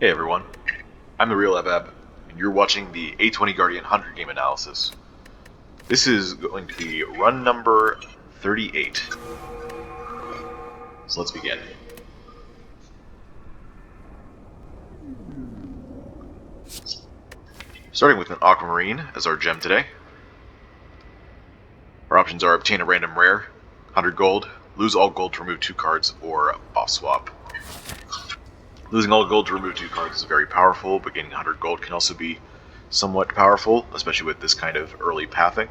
Hey everyone, I'm the Real Abab, and you're watching the A20 Guardian 100 game analysis. This is going to be run number 38. So let's begin. Starting with an Aquamarine as our gem today. Our options are obtain a random rare, 100 gold, lose all gold to remove 2 cards, or boss swap. Losing all gold to remove 2 cards is very powerful, but gaining 100 gold can also be somewhat powerful, especially with this kind of early pathing.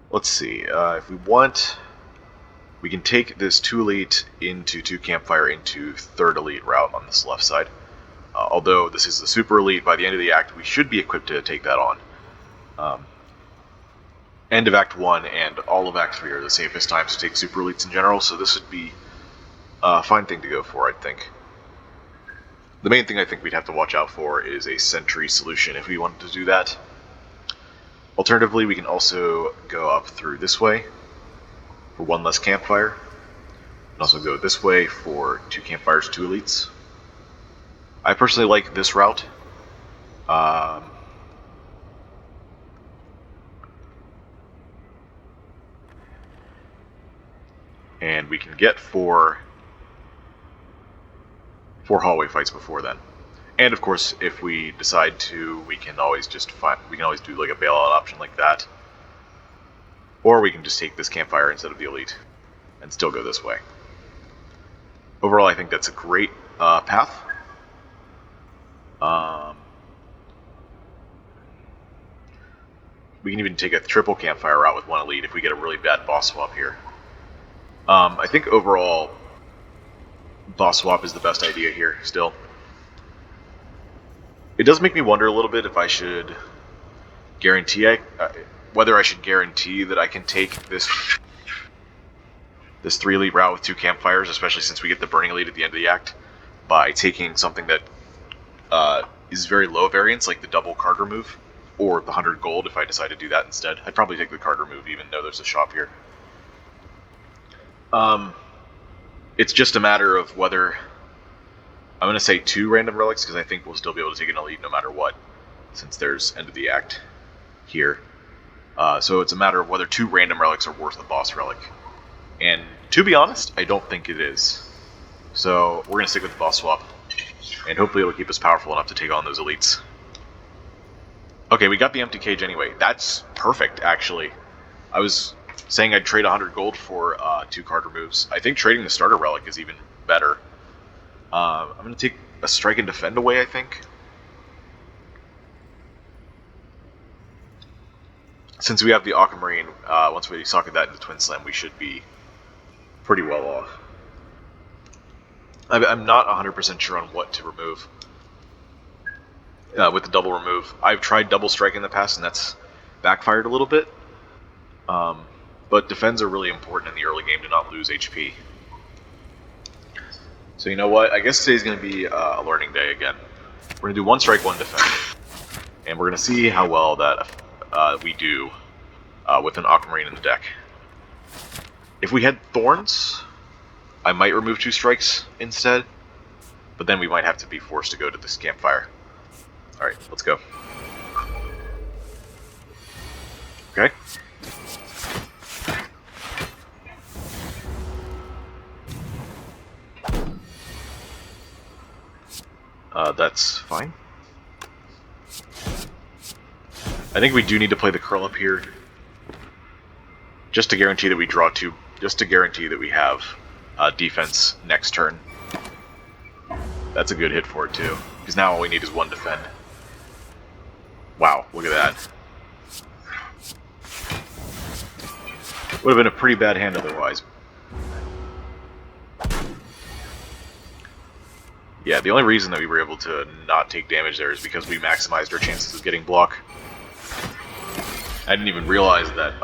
Let's see, if we want, we can take this 2 elite into 2 campfire into 3rd elite route on this left side. Although this is the super elite, by the end of the act we should be equipped to take that on. End of Act 1 and all of Act 3 are the safest times to take super elites in general, so this would be a fine thing to go for, I think. The main thing I think we'd have to watch out for is a sentry solution if we wanted to do that. Alternatively, we can also go up through this way for 1 less campfire, and also go this way for 2 campfires, 2 elites. I personally like this route. And we can get 4 hallway fights before then. And of course, if we decide to, we can always do like a bailout option like that. Or we can just take this campfire instead of the elite and still go this way. Overall, I think that's a great path. We can even take a triple campfire route with 1 elite if we get a really bad boss swap here. I think overall, boss swap is the best idea here still. It does make me wonder a little bit if I should guarantee whether I should guarantee that I can take this 3 elite route with 2 campfires, especially since we get the burning elite at the end of the act, by taking something that is very low variance, like the double card remove, or the 100 gold if I decide to do that instead. I'd probably take the card remove even though there's a shop here. It's just a matter of whether I'm going to say 2 random relics, because I think we'll still be able to take an elite no matter what, since there's end of the act here. So it's a matter of whether 2 random relics are worth the boss relic. And to be honest, I don't think it is. So we're going to stick with the boss swap, and hopefully it'll keep us powerful enough to take on those elites. Okay, we got the empty cage anyway. That's perfect, actually. I was saying I'd trade 100 gold for 2 card removes. I think trading the starter relic is even better. I'm going to take a strike and defend away, I think. Since we have the Aquamarine, once we socket that into Twin Slam, we should be pretty well off. I'm not 100% sure on what to remove with the double remove. I've tried double strike in the past, and that's backfired a little bit. But defends are really important in the early game to not lose HP. So you know what? I guess today's going to be a learning day again. We're going to do 1 strike, 1 defend. And we're going to see how well that we do with an Aquamarine in the deck. If we had Thorns, I might remove 2 strikes instead. But then we might have to be forced to go to this campfire. Alright, let's go. Okay. That's fine. I think we do need to play the curl up here, just to guarantee that we draw 2, just to guarantee that we have defense next turn. That's a good hit for it too, because now all we need is 1 defend. Wow, look at that. Would have been a pretty bad hand otherwise. Yeah, the only reason that we were able to not take damage there is because we maximized our chances of getting block. I didn't even realize that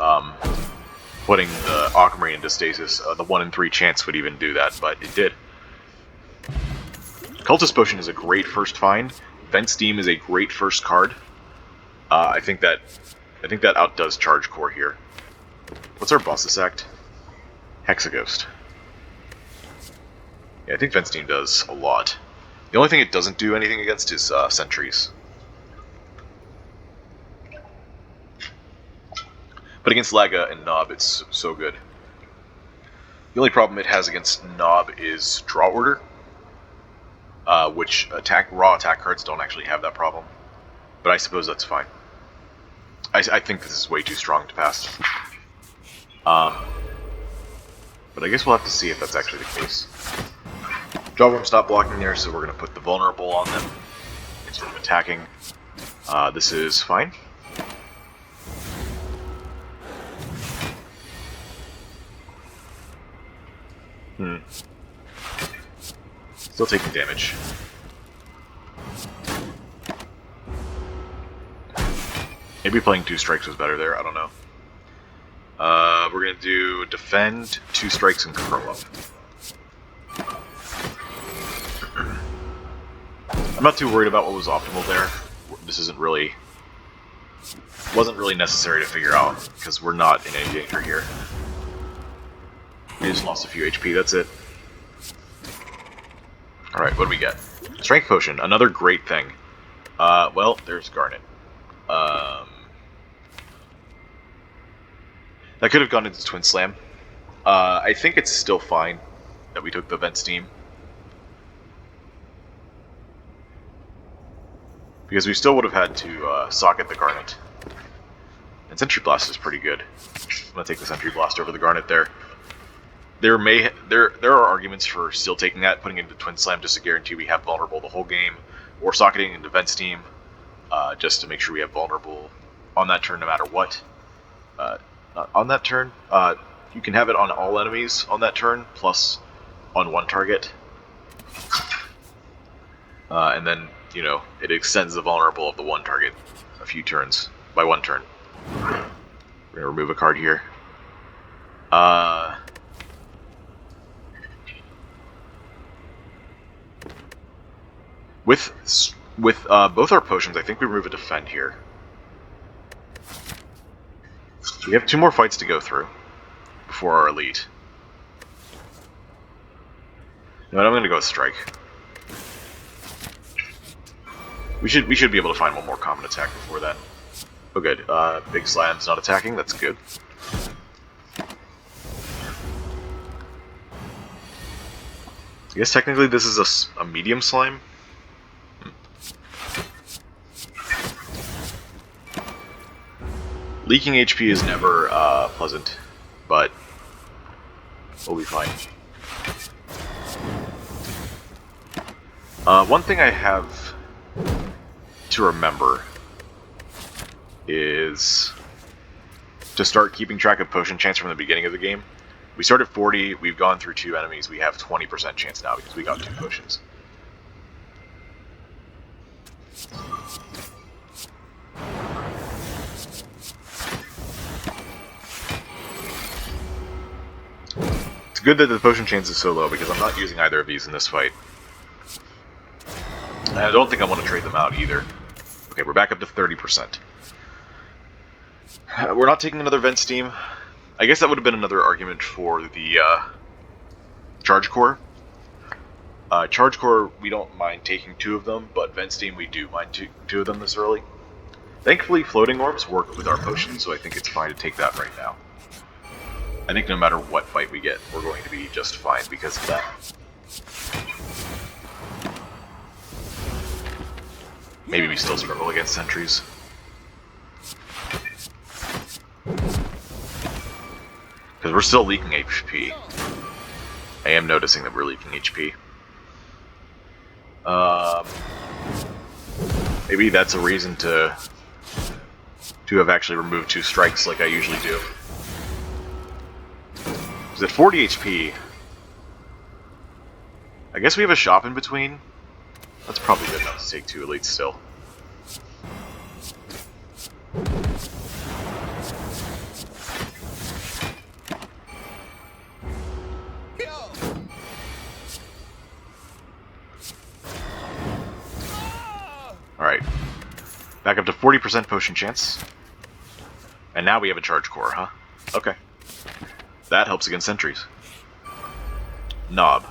putting the Aquamarine into stasis, the 1 in 3 chance would even do that, but it did. Cultist Potion is a great first find. Vent Steam is a great first card. I think that outdoes Charge Core here. What's our boss's act? Hexaghost. Yeah, I think Vent Steam does a lot. The only thing it doesn't do anything against is sentries. But against Laga and Knob, it's so good. The only problem it has against Knob is Draw Order, which raw attack cards don't actually have that problem. But I suppose that's fine. I think this is way too strong to pass. But I guess we'll have to see if that's actually the case. Jawworm stopped blocking there, so we're going to put the Vulnerable on them instead of attacking. This is fine. Still taking damage. Maybe playing 2 strikes was better there, I don't know. We're going to do defend, 2 strikes, and curl up. I'm not too worried about what was optimal there. This wasn't really necessary to figure out, because we're not in any danger here. We just lost a few HP, that's it. Alright, what do we get? Strength Potion, another great thing. Well, there's Garnet. That could have gone into Twin Slam. I think it's still fine that we took the Vent Steam. Because we still would have had to socket the Garnet. And Sentry Blast is pretty good. I'm going to take the Sentry Blast over the Garnet there. There are arguments for still taking that, putting it into Twin Slam just to guarantee we have Vulnerable the whole game, or socketing into Vent Steam just to make sure we have Vulnerable on that turn no matter what. On that turn, you can have it on all enemies on that turn, plus on one target. And then, you know, it extends the Vulnerable of the one target a few turns, by one turn. We're going to remove a card here. With both our potions, I think we remove a defend here. We have 2 more fights to go through before our elite. No, I'm going to go with strike. We should be able to find one more common attack before that. Oh, good. Big Slam's not attacking. That's good. I guess technically this is a medium slime. Leaking HP is never pleasant, but we'll be fine. One thing I have to remember is to start keeping track of potion chance from the beginning of the game. We start at 40, we've gone through 2 enemies, we have 20% chance now because we got 2 potions. It's good that the potion chance is so low because I'm not using either of these in this fight. And I don't think I want to trade them out either. Okay, we're back up to 30%. We're not taking another Vent Steam. I guess that would have been another argument for the Charge Core. Charge Core, we don't mind taking 2 of them, but Vent Steam, we do mind 2 of them this early. Thankfully, Floating Orbs work with our potions, so I think it's fine to take that right now. I think no matter what fight we get, we're going to be just fine because of that. Maybe we still struggle against sentries. Because we're still leaking HP. I am noticing that we're leaking HP. Maybe that's a reason to have actually removed 2 strikes like I usually do. Because at 40 HP, I guess we have a shop in between. That's probably good enough to take 2 elites still. Alright. Back up to 40% potion chance. And now we have a Charge Core, huh? Okay. That helps against sentries. Knob.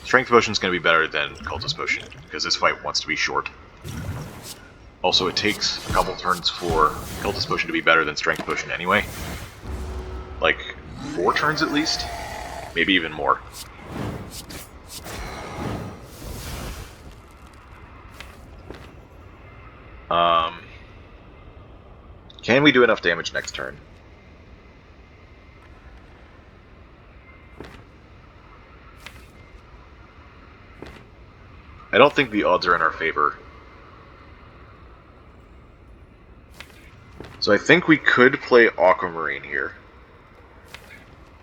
Strength Potion is going to be better than Cultist Potion, because this fight wants to be short. Also, it takes a couple turns for Cultist Potion to be better than Strength Potion anyway. Like, 4 turns at least? Maybe even more. Can we do enough damage next turn? I don't think the odds are in our favor. So I think we could play Aquamarine here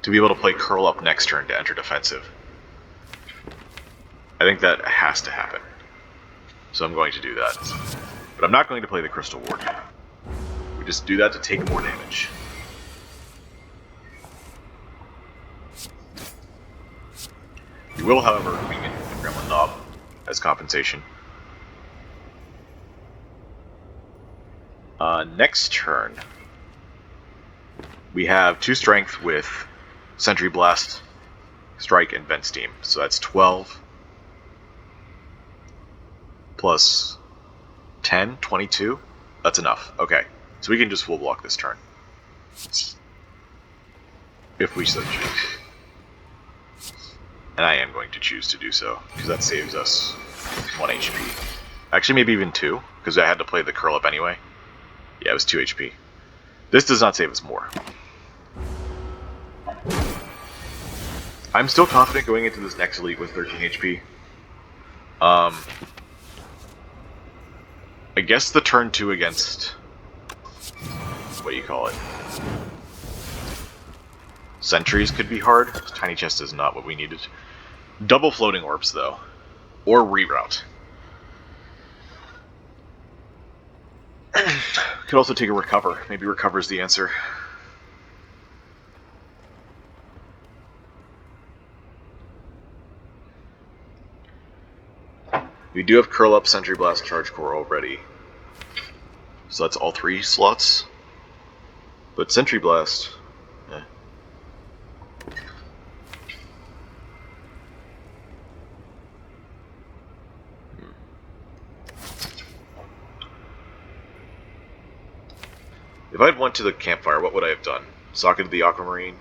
to be able to play Curl Up next turn to enter defensive. I think that has to happen. So I'm going to do that. But I'm not going to play the Crystal Ward. We just do that to take more damage. We will, however, weaken the Gremlin Knob as compensation. Next turn, we have 2 strength with Sentry Blast, Strike, and Vent Steam. So that's 12 plus 10, 22. That's enough. Okay, so we can just full block this turn. If we so choose. And I am going to choose to do so, because that saves us 1 HP. Actually, maybe even 2, because I had to play the Curl Up anyway. Yeah, it was 2 HP. This does not save us more. I'm still confident going into this next elite with 13 HP. I guess the turn 2 against... what do you call it? Sentries could be hard. Tiny Chest is not what we needed. Double Floating Orbs, though. Or Reroute. Could also take a Recover. Maybe Recover's the answer. We do have Curl Up, Sentry Blast, Charge Core already. So that's all 3 slots. But Sentry Blast... If I'd went to the campfire, what would I have done? Socketed the Aquamarine,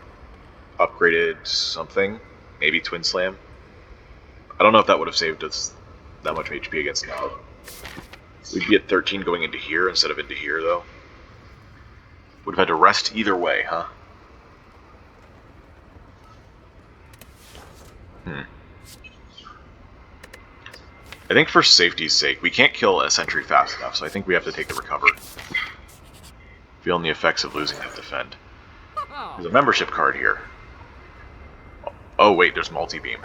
upgraded something, maybe Twin Slam. I don't know if that would have saved us that much HP against Knob. We'd be at 13 going into here instead of into here, though. Would have had to rest either way, huh? I think for safety's sake, we can't kill a sentry fast enough, so I think we have to take the Recover. Feeling the effects of losing that defend. There's a membership card here. Oh wait, there's multi-beam.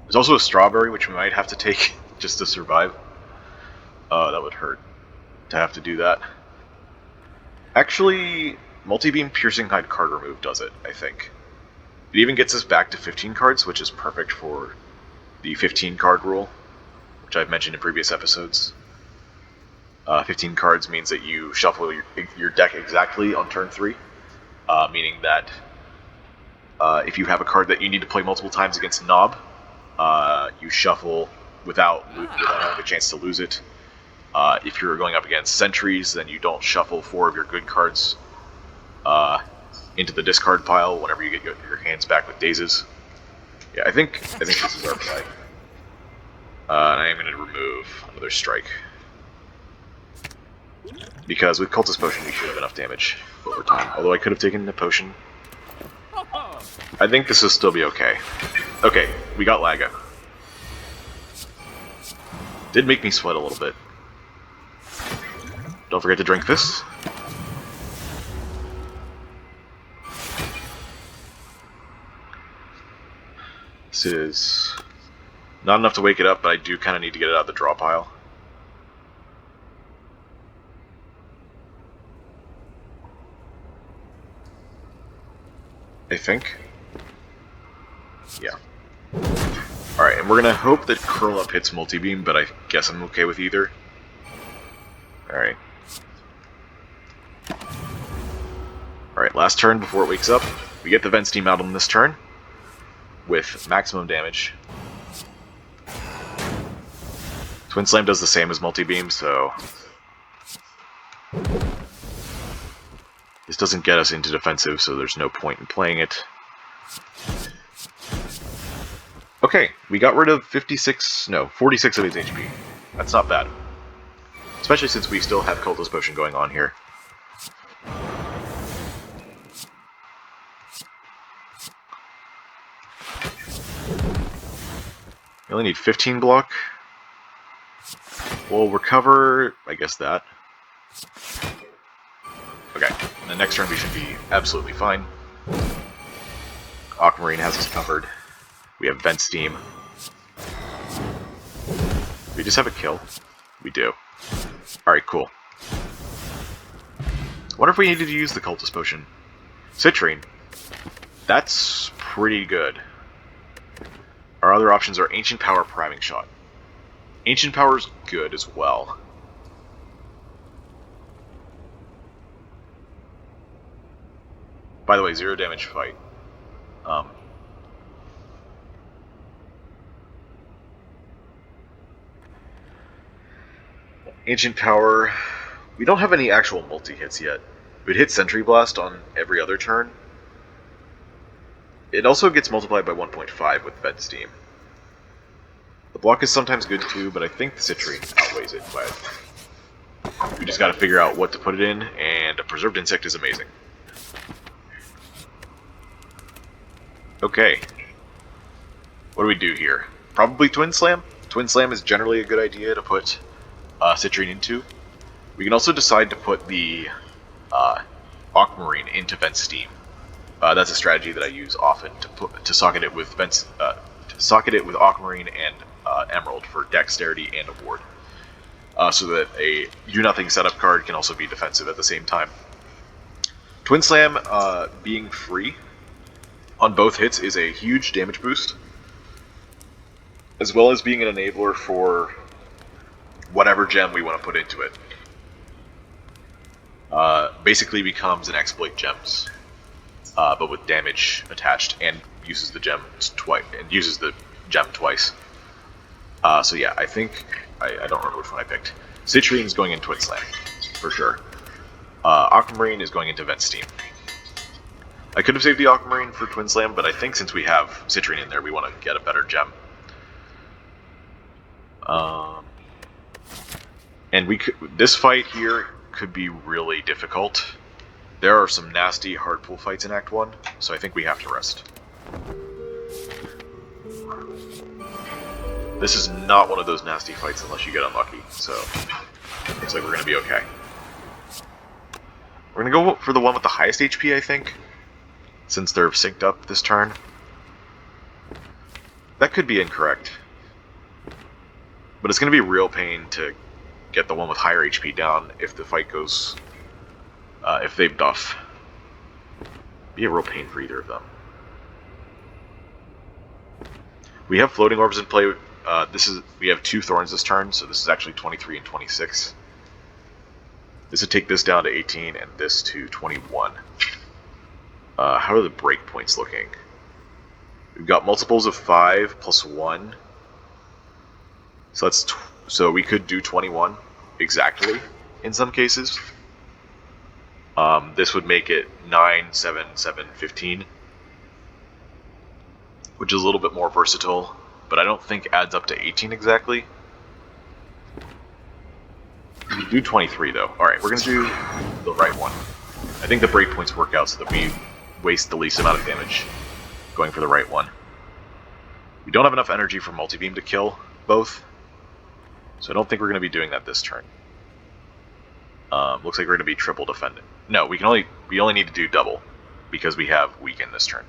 There's also a strawberry, which we might have to take just to survive. That would hurt to have to do that. Actually, multi-beam Piercing Hide card remove does it, I think. It even gets us back to 15 cards, which is perfect for the 15 card rule, which I've mentioned in previous episodes. 15 cards means that you shuffle your deck exactly on turn 3, meaning that if you have a card that you need to play multiple times against Knob, you shuffle without having a chance to lose it. If you're going up against Sentries, then you don't shuffle 4 of your good cards into the discard pile whenever you get your hands back with Dazes. Yeah, I think this is our play. And I am going to remove another strike. Because with Cultist Potion we should have enough damage over time. Although I could have taken the potion. I think this will still be okay. Okay, we got Laga. Did make me sweat a little bit. Don't forget to drink this. This is not enough to wake it up, but I do kind of need to get it out of the draw pile. I think. Yeah. Alright, and we're gonna hope that Curl Up hits multi-beam, but I guess I'm okay with either. Alright. Alright, Alright, last turn before it wakes up. We get the Vent Steam out on this turn with maximum damage. Twin Slam does the same as Multi-Beam, so this doesn't get us into defensive, so there's no point in playing it. Okay, we got rid of 46 of his HP. That's not bad. Especially since we still have Cultist Potion going on here. We only need 15 block. We'll recover, I guess that. Okay, and the next turn we should be absolutely fine. Aquamarine has us covered. We have Vent Steam. We just have a kill. We do. Alright, cool. Wonder if we needed to use the Cultist Potion. Citrine. That's pretty good. Our other options are Ancient Power, Priming Shot. Ancient Power's good as well. By the way, 0 damage fight. Ancient Power. We don't have any actual multi-hits yet. We'd hit Sentry Blast on every other turn. It also gets multiplied by 1.5 with Vent Steam. The block is sometimes good too, but I think the Citrine outweighs it. But we just gotta figure out what to put it in, and a Preserved Insect is amazing. Okay. What do we do here? Probably Twin Slam? Twin Slam is generally a good idea to put Citrine into. We can also decide to put the Aquamarine into Vent Steam. That's a strategy that I use often to socket it with Aquamarine and Emerald for Dexterity and a ward, so that a do nothing setup card can also be defensive at the same time. Twin Slam being free on both hits is a huge damage boost, as well as being an enabler for whatever gem we want to put into it. Basically becomes an exploit gems, but with damage attached, and uses the gem twice. So yeah, I think I don't remember which one I picked. Citrine is going in Twin Slam for sure. Aquamarine is going into Vent Steam. I could have saved the Aquamarine for Twin Slam, but I think since we have Citrine in there, we want to get a better gem. And this fight here could be really difficult. There are some nasty hard pull fights in Act 1, so I think we have to rest. This is not one of those nasty fights unless you get unlucky, so looks like we're going to be okay. We're going to go for the one with the highest HP, I think, since they're synced up this turn. That could be incorrect, but it's going to be a real pain to get the one with higher HP down if the fight goes, if they buff. Be a real pain for either of them. We have Floating Orbs in play. We have 2 Thorns this turn, so this is actually 23 and 26. This would take this down to 18 and this to 21. How are the breakpoints looking? We've got multiples of 5 plus 1. So so we could do 21 exactly in some cases. This would make it 9, 7, 7, 15. Which is a little bit more versatile, but I don't think adds up to 18 exactly. We do 23 though. Alright, we're going to do the right one. I think the breakpoints work out so that we waste the least amount of damage going for the right one. We don't have enough energy for Multi-Beam to kill both, so I don't think we're going to be doing that this turn. Looks like we're going to be triple defending. No, we only need to do double because we have Weaken this turn.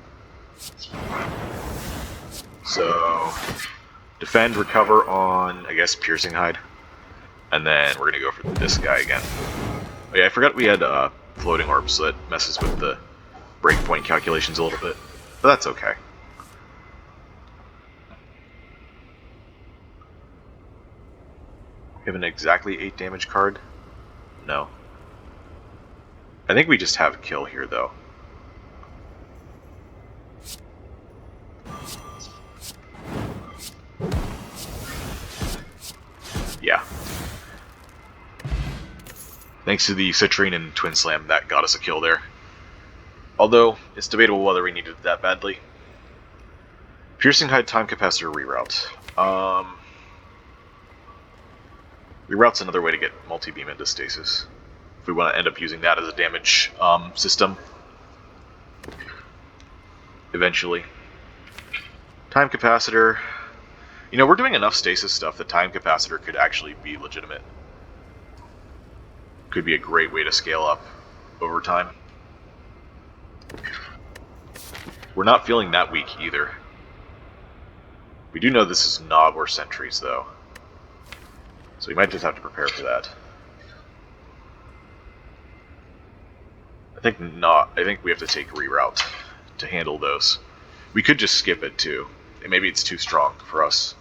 So defend, recover on, I guess, Piercing Hide, and then we're going to go for this guy again. Oh yeah, I forgot we had Floating Orbs, so that messes with the breakpoint calculations a little bit, but that's okay. We have an exactly 8 damage card? No. I think we just have kill here, though. Yeah. Thanks to the Citrine and Twin Slam, that got us a kill there. Although, it's debatable whether we needed it that badly. Piercing Hide Time Capacitor reroute. Reroute's another way to get multi-beam into stasis. If we want to end up using that as a damage system. Eventually. Time Capacitor. You know, we're doing enough stasis stuff that Time Capacitor could actually be legitimate. Could be a great way to scale up over time. We're not feeling that weak either. We do know this is Knob or Sentries, though. So we might just have to prepare for that. I think not. I think we have to take reroute to handle those. We could just skip it too. And maybe it's too strong for us.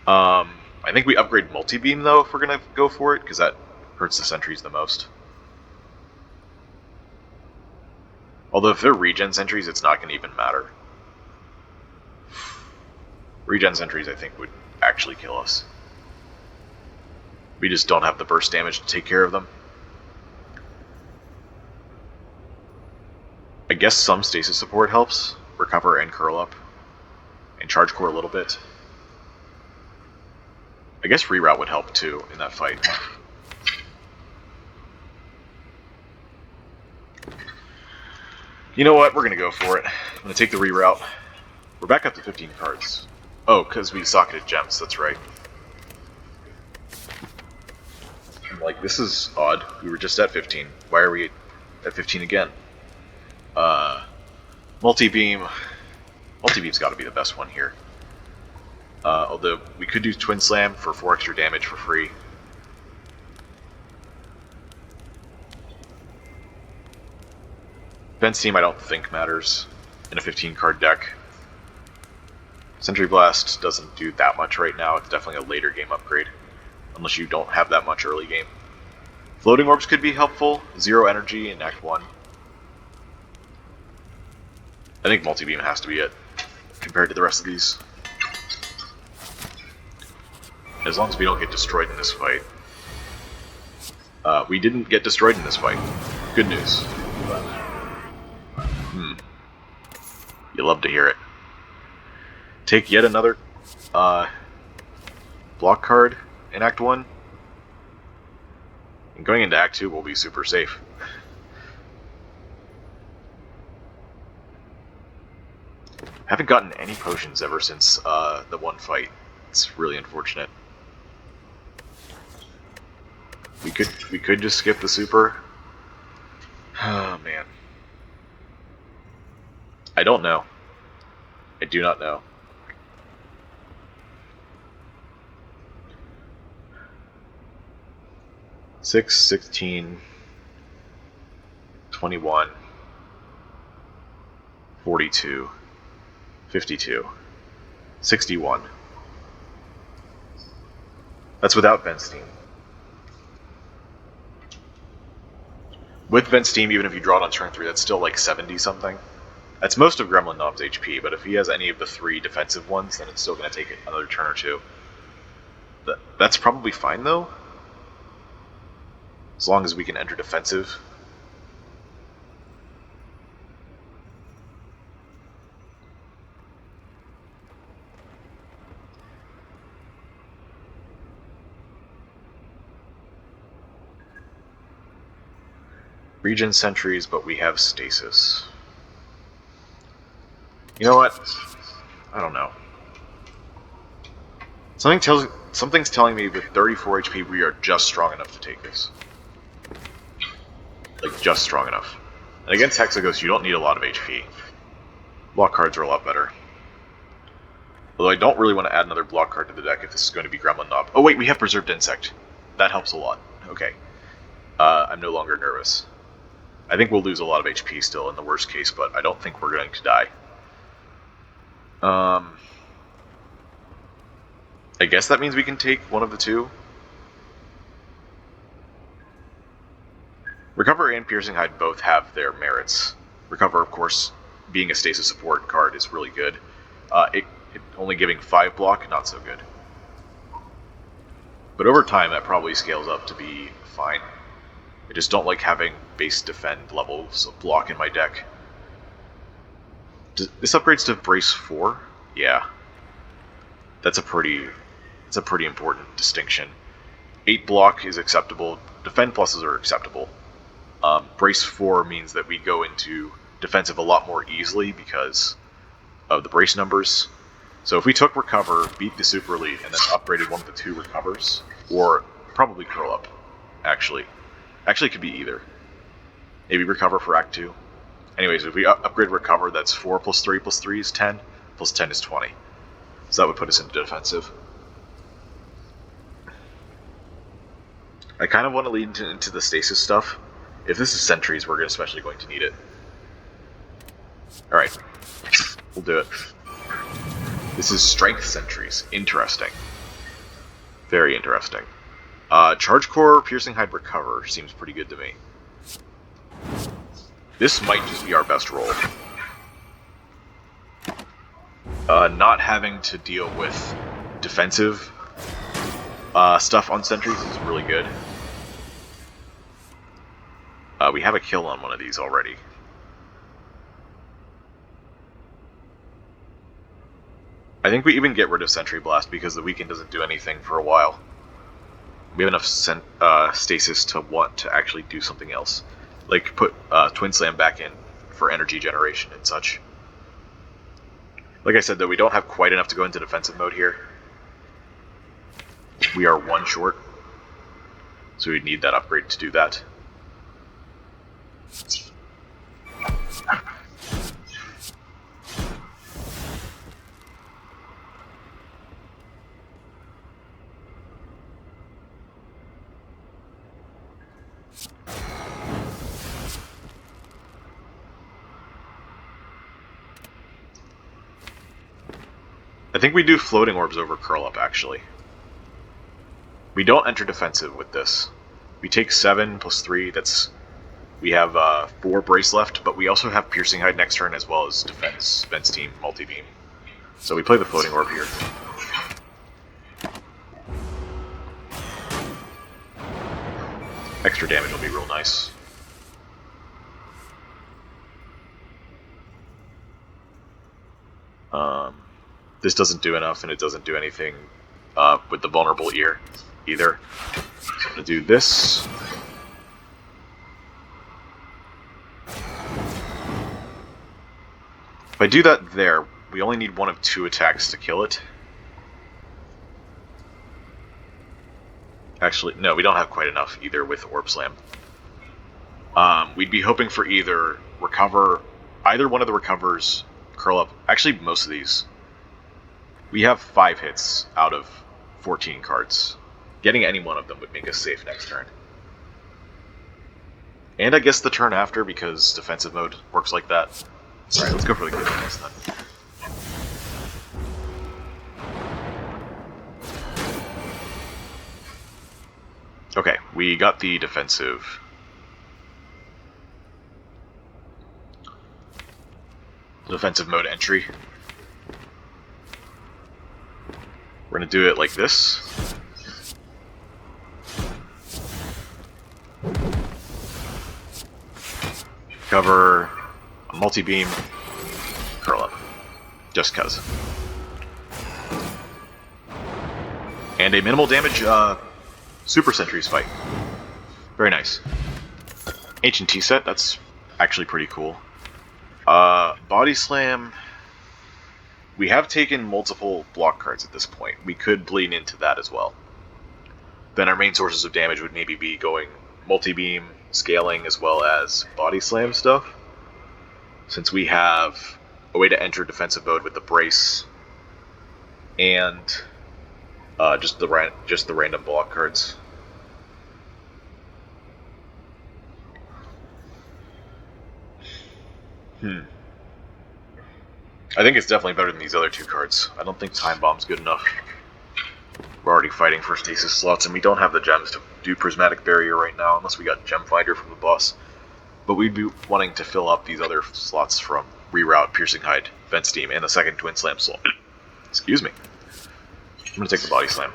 I think we upgrade multi-beam though if we're gonna go for it, because that hurts the sentries the most. Although if they're regen sentries, it's not gonna even matter. Regen sentries, I think, would actually kill us. We just don't have the burst damage to take care of them. I guess some stasis support helps. Recover and curl up. And charge core a little bit. I guess reroute would help too in that fight. You know what? We're going to go for it. I'm going to take the reroute. We're back up to 15 cards. Oh, because we socketed gems, that's right. I'm like, this is odd. We were just at 15. Why are we at 15 again? Multi-beam. Multi-beam's got to be the best one here. Although, we could do Twin Slam for 4 extra damage for free. Vent Steam I don't think matters in a 15-card deck. Sentry Blast doesn't do that much right now. It's definitely a later game upgrade. Unless you don't have that much early game. Floating Orbs could be helpful. 0 energy in Act 1. I think Multi-Beam has to be it, compared to the rest of these. As long as we don't get destroyed in this fight. We didn't get destroyed in this fight. Good news. You love to hear it. Take yet another block card in Act 1. And going into Act 2 will be super safe. Haven't gotten any potions ever since the one fight. It's really unfortunate. We could just skip the super. Oh man. I don't know. I do not know. Six, 16, 21, 42, 52, 61. That's without Vent Steam. With Vent Steam, even if you draw it on turn 3, that's still like 70 something. That's most of Gremlin Knob's HP, but if he has any of the 3 defensive ones, then it's still going to take another turn or 2. That's probably fine though. As long as we can enter defensive. Regen sentries, but we have stasis. You know what? I don't know. Something's telling me with 34 HP we are just strong enough to take this. Like, just strong enough. And against Hexaghost, you don't need a lot of HP. Block cards are a lot better. Although I don't really want to add another block card to the deck if this is going to be Gremlin Knob. Oh wait, we have Preserved Insect. That helps a lot. Okay. I'm no longer nervous. I think we'll lose a lot of HP still in the worst case, but I don't think we're going to die. I guess that means we can take one of the 2. Recover and Piercing Hide both have their merits. Recover, of course, being a stasis support card is really good. It only giving 5 block, not so good. But over time, that probably scales up to be fine. I just don't like having base defend levels of block in my deck. This upgrades to Brace 4? Yeah. That's a pretty important distinction. 8 block is acceptable. Defend pluses are acceptable. Brace 4 means that we go into defensive a lot more easily because of the brace numbers. So if we took Recover, beat the Super Elite, and then upgraded one of the 2 Recovers, or probably Curl Up, actually. Actually, it could be either. Maybe Recover for Act 2. Anyways, if we upgrade Recover, that's 4 plus 3 plus 3 is 10, plus 10 is 20. So that would put us into defensive. I kind of want to lead into the stasis stuff. If this is sentries, we're especially going to need it. Alright, we'll do it. This is strength sentries. Interesting. Very interesting. Charge Core, Piercing Hide, Recover seems pretty good to me. This might just be our best roll. Not having to deal with defensive stuff on sentries is really good. We have a kill on one of these already. I think we even get rid of Sentry Blast because the weekend doesn't do anything for a while. We have enough stasis to want to actually do something else. Like put Twin Slam back in for energy generation and such. Like I said, though, we don't have quite enough to go into defensive mode here. We are 1 short. So we'd need that upgrade to do that. I think we do floating orbs over Curl Up, actually. We don't enter defensive with this. We take 7 plus 3, we have 4 brace left, but we also have Piercing Hide next turn as well as defense team multi-beam. So we play the floating orb here. Extra damage will be real nice. This doesn't do enough, and it doesn't do anything with the vulnerable ear either. So I'm going to do this. If I do that there, we only need 1 of 2 attacks to kill it. Actually, no, we don't have quite enough either with Orb Slam. We'd be hoping for either one of the Recovers, Curl Up. Actually, most of these. We have 5 hits out of 14 cards. Getting any one of them would make us safe next turn. And I guess the turn after, because defensive mode works like that. Alright, let's go for the kill next time. Okay, we got the defensive. Defensive mode entry. We're going to do it like this. Cover, a multi-beam, Curl Up. Just cuz. And a minimal damage Super Sentries fight. Very nice. Ancient Tea set, that's actually pretty cool. Body Slam. We have taken multiple block cards at this point. We could bleed into that as well. Then our main sources of damage would maybe be going multi-beam, scaling, as well as body slam stuff. Since we have a way to enter defensive mode with the brace and just the random block cards. I think it's definitely better than these other 2 cards. I don't think Time Bomb's good enough. We're already fighting for stasis slots, and we don't have the gems to do Prismatic Barrier right now, unless we got Gem Finder from the boss. but we'd be wanting to fill up these other slots from Reroute, Piercing Hide, Vent Steam, and the second Twin Slam slot. Excuse me. I'm going to take the Body Slam.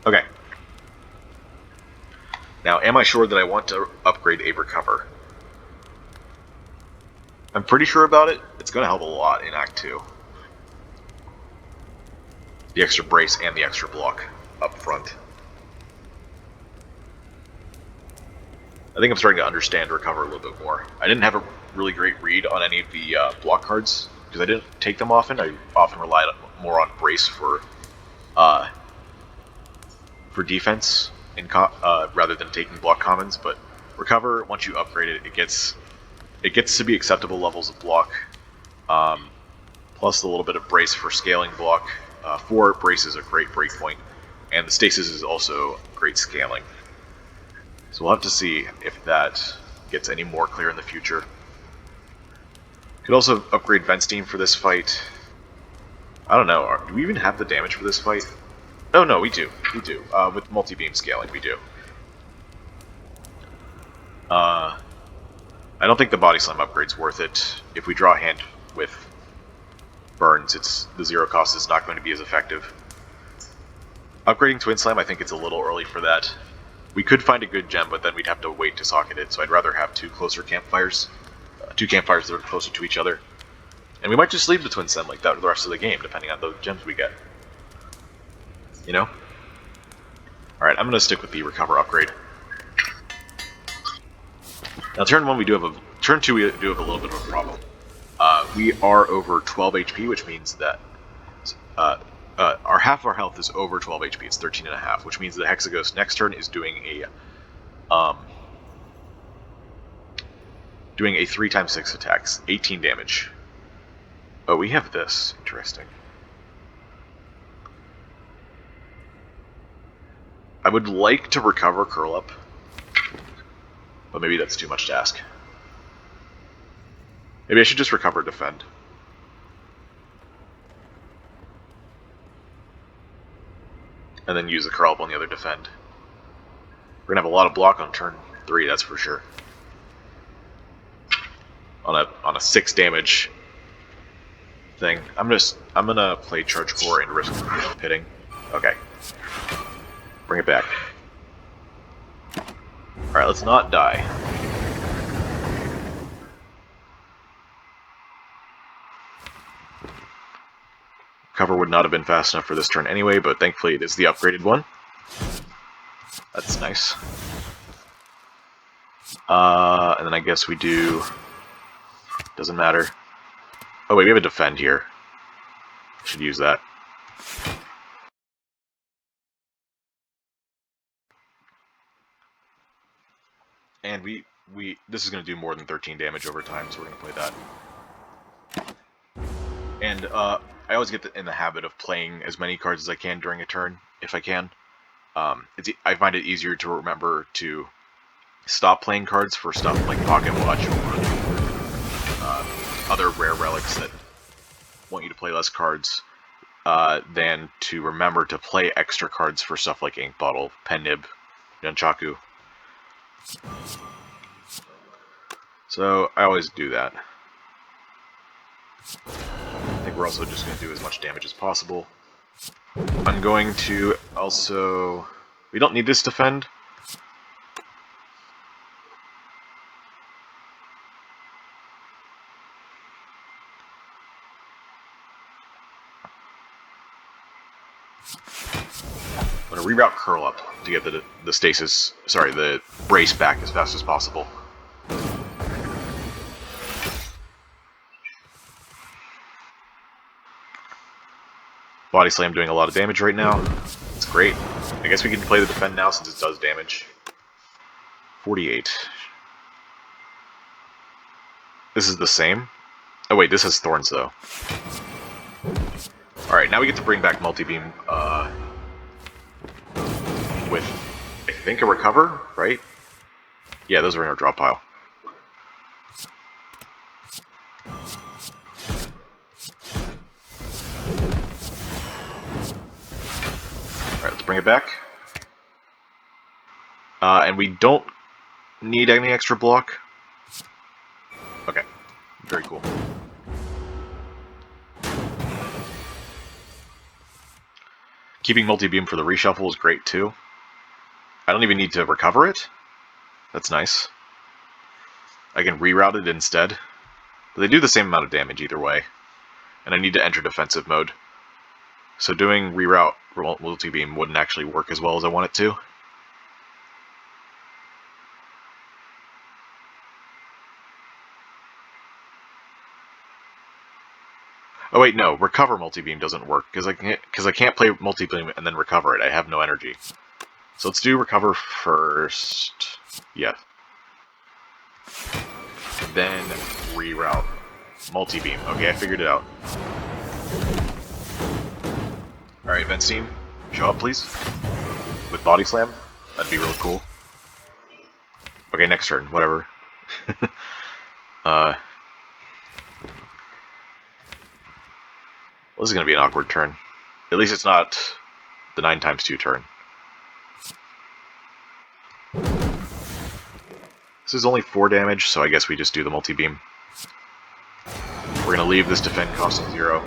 Okay. Now, am I sure that I want to upgrade a Recover? I'm pretty sure about it. It's going to help a lot in Act 2. The extra brace and the extra block up front. I think I'm starting to understand Recover a little bit more. I didn't have a really great read on any of the block cards, because I didn't take them often. I often relied more on brace for defense rather than taking block commons, but Recover, once you upgrade it, it gets to be acceptable levels of block, plus a little bit of brace for scaling block. 4 brace is a great breakpoint, and the stasis is also great scaling. So we'll have to see if that gets any more clear in the future. Could also upgrade Vent Steam for this fight. I don't know, do we even have the damage for this fight? Oh no, we do. We do. With multi-beam scaling, we do. I don't think the Body Slam upgrade's worth it. If we draw a hand with burns, the 0 cost is not going to be as effective. Upgrading Twin Slam, I think it's a little early for that. We could find a good gem, but then we'd have to wait to socket it, so I'd rather have 2 closer campfires. 2 campfires that are closer to each other. And we might just leave the Twin Slam like that for the rest of the game, depending on the gems we get. You know? Alright, I'm going to stick with the Recover upgrade. Now turn 1 we do have a... Turn 2 we do have a little bit of a problem. We are over 12 HP, which means that our half of our health is over 12 HP. It's 13.5, which means the Hexaghost next turn is doing a 3x6 attacks, 18 damage. Oh, we have this. Interesting. I would like to recover Curl Up, but maybe that's too much to ask. Maybe I should just recover Defend. And then use the Curl Up on the other Defend. We're gonna have a lot of block on turn 3, that's for sure. On a 6 damage thing. I'm gonna play Charge Core and risk pitting. Okay. Bring it back. Alright, let's not die. Cover would not have been fast enough for this turn anyway, but thankfully it is the upgraded one. That's nice. And then I guess we do... Doesn't matter. Oh wait, we have a Defend here. Should use that. And this is going to do more than 13 damage over time, so we're going to play that. And I always get in the habit of playing as many cards as I can during a turn, if I can. I find it easier to remember to stop playing cards for stuff like Pocket Watch or other rare relics that want you to play less cards, than to remember to play extra cards for stuff like Ink Bottle, Pen Nib, Nunchaku. So I always do that. I think we're also just going to do as much damage as possible. I'm going to also... We don't need this Defend. I'm going to reroute Curl Up to get the stasis, sorry, the brace back as fast as possible. Body Slam doing a lot of damage right now. It's great. I guess we can play the Defend now since it does damage. 48. This is the same. Oh wait, this has Thorns though. Alright, now we get to bring back Multi-Beam with, I think, a Recover, right? Yeah, those are in our draw pile. Alright, let's bring it back. And we don't need any extra block. Okay, very cool. Keeping multi-beam for the reshuffle is great too. I don't even need to recover it. That's nice. I can reroute it instead. But they do the same amount of damage either way. And I need to enter defensive mode. So doing reroute multi-beam wouldn't actually work as well as I want it to. Oh wait, no, recover multi-beam doesn't work because I can't play multi-beam and then recover it. I have no energy. So let's do recover first. Yeah. Then reroute multi-beam. Okay, I figured it out. Alright, Vent Steam, show up please. With Body Slam. That'd be really cool. Okay, next turn, whatever. Well, this is going to be an awkward turn. At least it's not the 9x2 turn. This is only 4 damage, so I guess we just do the multi-beam. We're going to leave this defend costing 0.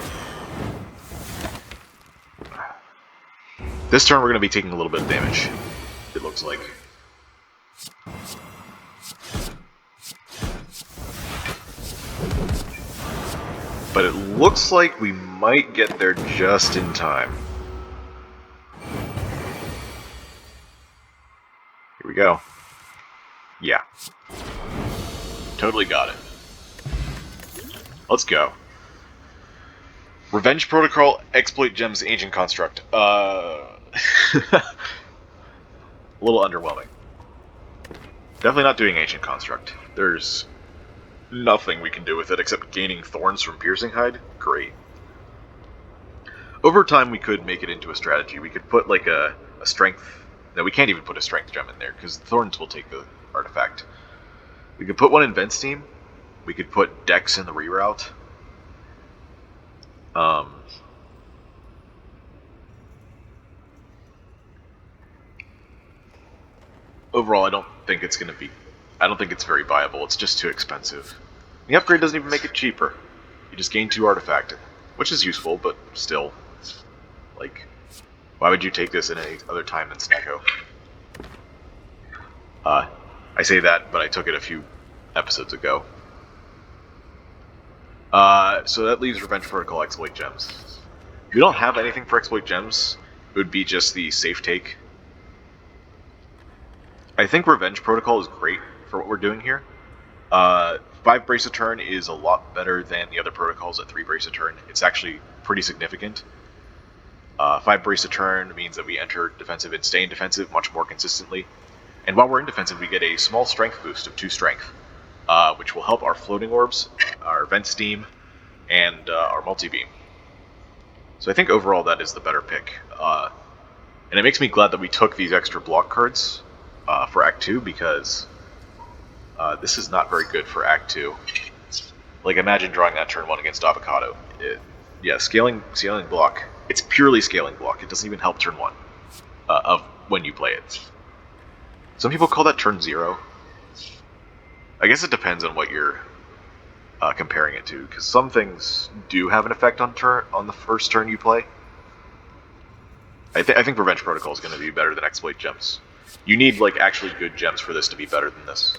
This turn we're going to be taking a little bit of damage, it looks like. But it looks like we might get there just in time. Here we go. Yeah. Totally got it. Let's go. Revenge Protocol, Exploit Gems, Ancient Construct. A little underwhelming. Definitely not doing Ancient Construct. There's nothing we can do with it except gaining thorns from Piercing Hide. Great. Over time we could make it into a strategy. We could put like a strength... No, we can't even put a strength gem in there because the thorns will take the artifact. We could put one in Vent Steam. We could put Dex in the reroute. Overall, I don't think it's very viable. It's just too expensive. The upgrade doesn't even make it cheaper. You just gain 2 artifact, which is useful, but still, like, why would you take this in any other time than Snecko? I say that, but I took it a few episodes ago. So that leaves Revenge Protocol Exploit Gems. If you don't have anything for Exploit Gems, it would be just the safe take. I think Revenge Protocol is great for what we're doing here. 5 brace a turn is a lot better than the other protocols at 3 brace a turn. It's actually pretty significant. 5 brace a turn means that we enter defensive and stay in defensive much more consistently. And while we're in defensive, we get a small strength boost of 2 strength, which will help our floating orbs, our Vent Steam, and our multi-beam. So I think overall that is the better pick. And it makes me glad that we took these extra block cards for Act 2, because this is not very good for Act 2. Like, imagine drawing that turn 1 against Avocado. Yeah, scaling block. It's purely scaling block. It doesn't even help turn 1 of when you play it. Some people call that turn 0. I guess it depends on what you're comparing it to, because some things do have an effect on the first turn you play. I think Revenge Protocol is going to be better than Exploit Gems. You need like actually good gems for this to be better than this,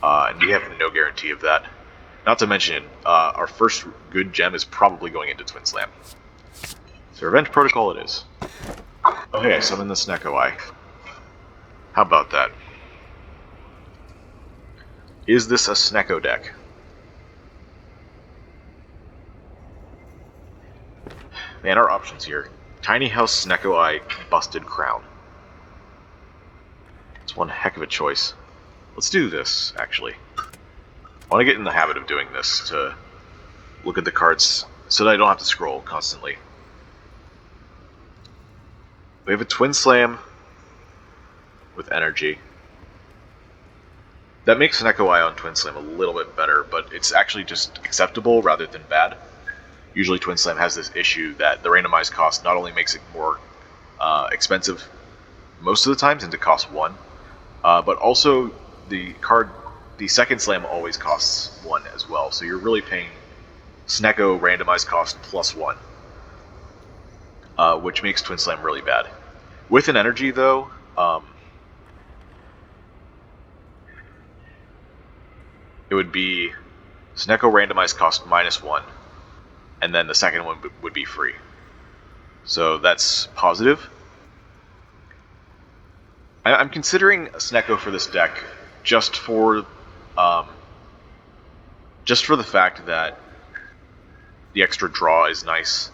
and we have no guarantee of that. Not to mention, our first good gem is probably going into Twin Slam. So Revenge Protocol it is. Okay, summon the Snecko Eye. How about that? Is this a Snecko deck? Man, our options here. Tiny House, Snecko Eye, Busted Crown. It's one heck of a choice. Let's do this, actually. I want to get in the habit of doing this to look at the cards so that I don't have to scroll constantly. We have a Twin Slam with energy. That makes Snecko Eye on Twin Slam a little bit better, but it's actually just acceptable rather than bad. Usually Twin Slam has this issue that the randomized cost not only makes it more expensive most of the times into cost 1, but also the second slam always costs 1 as well, so you're really paying Snecko randomized cost +1, which makes Twin Slam really bad. With an energy, though, it would be Snecko randomized cost -1, and then the second one would be free. So that's positive. I'm considering Snecko for this deck just for the fact that the extra draw is nice,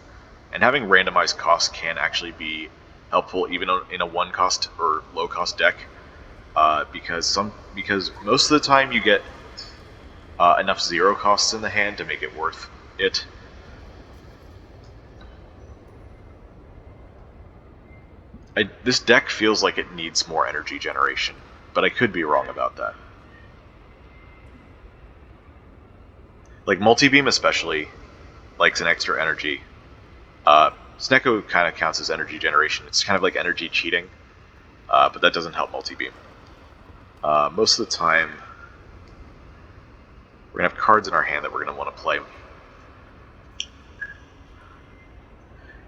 and having randomized costs can actually be helpful even in a 1-cost or low-cost deck, because most of the time you get enough 0 costs in the hand to make it worth it. This deck feels like it needs more energy generation, but I could be wrong about that. Like, Multi-Beam especially likes an extra energy. Snecko kind of counts as energy generation. It's kind of like energy cheating, but that doesn't help Multi-Beam. Most of the time, we're going to have cards in our hand that we're going to want to play.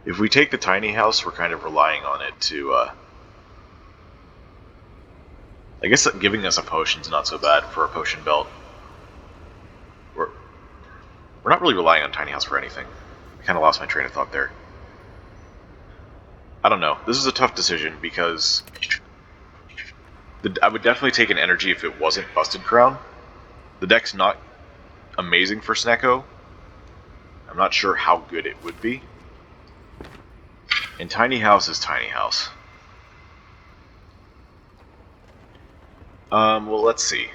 If we take the Tiny House, we're kind of relying on it to... I guess giving us a potion's not so bad for a potion belt. We're not really relying on Tiny House for anything. I kind of lost my train of thought there. I don't know. This is a tough decision because I would definitely take an energy if it wasn't Busted Crown. The deck's not amazing for Snecko. I'm not sure how good it would be. And Tiny House is Tiny House. Well, let's see.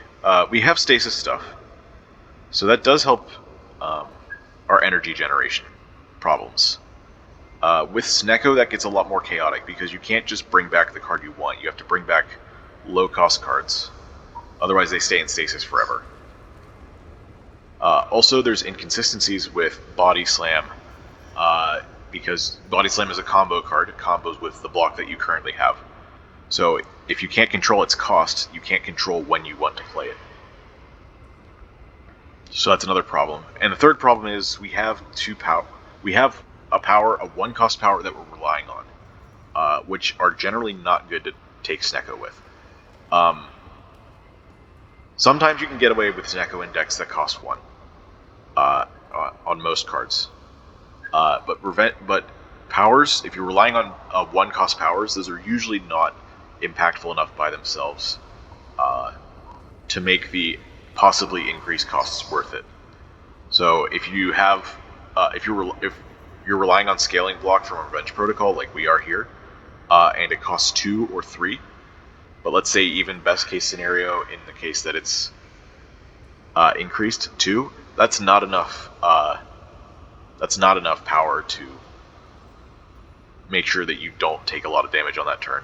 We have stasis stuff. So that does help our energy generation problems. With Snecko, that gets a lot more chaotic because you can't just bring back the card you want. You have to bring back low-cost cards. Otherwise, they stay in stasis forever. Also, there's inconsistencies with Body Slam, because Body Slam is a combo card. It combos with the block that you currently have. So if you can't control its cost, you can't control when you want to play it. So that's another problem. And the third problem is we have a 1-cost power that we're relying on, which are generally not good to take Snecko with. Sometimes you can get away with Snecko in decks that cost 1 on most cards. But powers, if you're relying on 1-cost powers, those are usually not impactful enough by themselves to make the possibly increased costs worth it. So if you have, if you're relying on Scaling Block from Revenge Protocol, like we are here, and it costs 2 or 3, but let's say even best case scenario in the case that it's increased 2, that's not enough. That's not enough power to make sure that you don't take a lot of damage on that turn,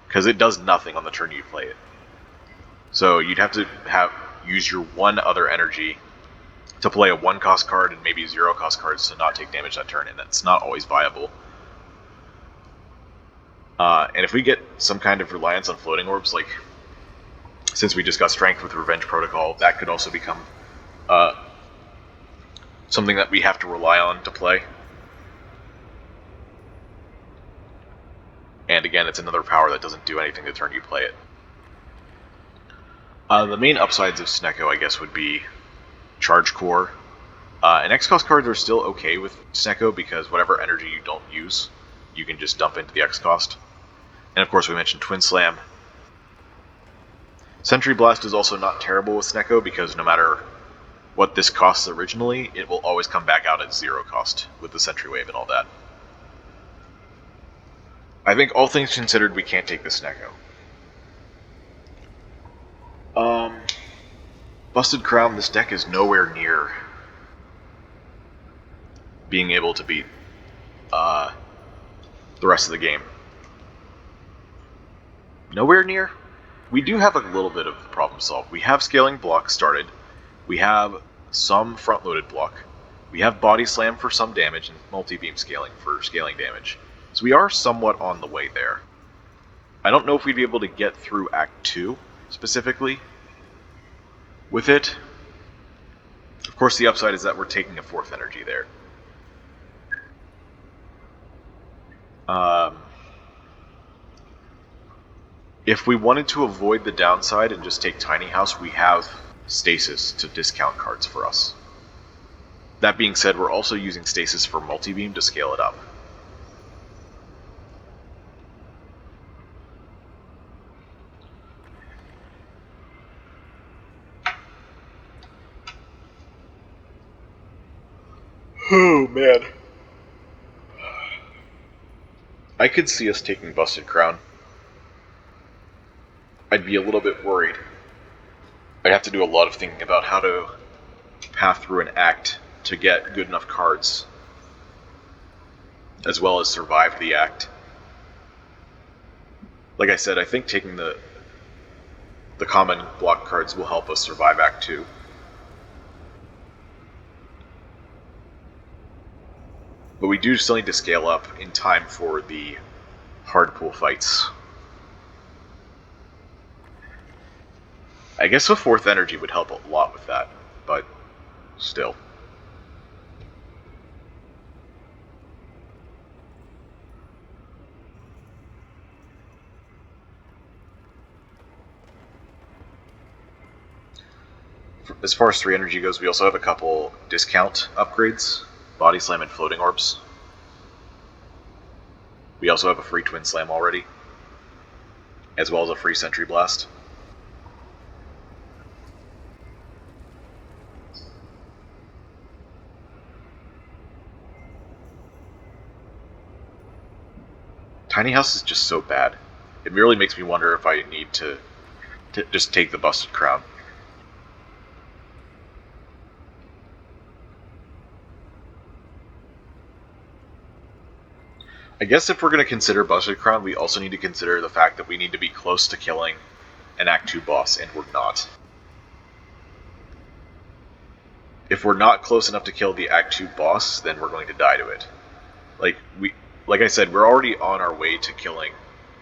because it does nothing on the turn you play it. So you'd have to use your 1 other energy to play a 1-cost card and maybe 0-cost cards to not take damage that turn, and that's not always viable. And if we get some kind of reliance on floating orbs, like since we just got strength with Revenge Protocol, that could also become something that we have to rely on to play. And again, it's another power that doesn't do anything the turn you play it. The main upsides of Snecko, I guess, would be Charge Core. And X-Cost cards are still okay with Snecko because whatever energy you don't use, you can just dump into the X-Cost. And of course, we mentioned Twin Slam. Sentry Blast is also not terrible with Snecko because no matter what this costs originally, it will always come back out at 0 cost with the Sentry Wave and all that. I think all things considered, we can't take the Snecko. Busted Crown, this deck is nowhere near being able to beat the rest of the game. Nowhere near? We do have a little bit of problem solved. We have Scaling Block started. We have some front-loaded block. We have Body Slam for some damage and Multi-Beam Scaling for scaling damage. So we are somewhat on the way there. I don't know if we'd be able to get through Act 2, specifically, with it. Of course, the upside is that we're taking a 4th energy there. If we wanted to avoid the downside and just take Tiny House, we have Stasis to discount cards for us. That being said, we're also using Stasis for Multi-Beam to scale it up. Oh, man. I could see us taking Busted Crown. I'd be a little bit worried. I'd have to do a lot of thinking about how to path through an act to get good enough cards, as well as survive the act. Like I said, I think taking the common block cards will help us survive Act 2. But we do still need to scale up in time for the hard pool fights. I guess a 4th energy would help a lot with that, but still. As far as 3 energy goes, we also have a couple discount upgrades. Body Slam and Floating Orbs. We also have a free Twin Slam already, as well as a free Sentry Blast. Tiny House is just so bad. It really makes me wonder if I need to just take the Busted Crown. I guess if we're going to consider Busted Crown, we also need to consider the fact that we need to be close to killing an Act 2 boss, and we're not. If we're not close enough to kill the Act 2 boss, then we're going to die to it. Like I said, we're already on our way to killing.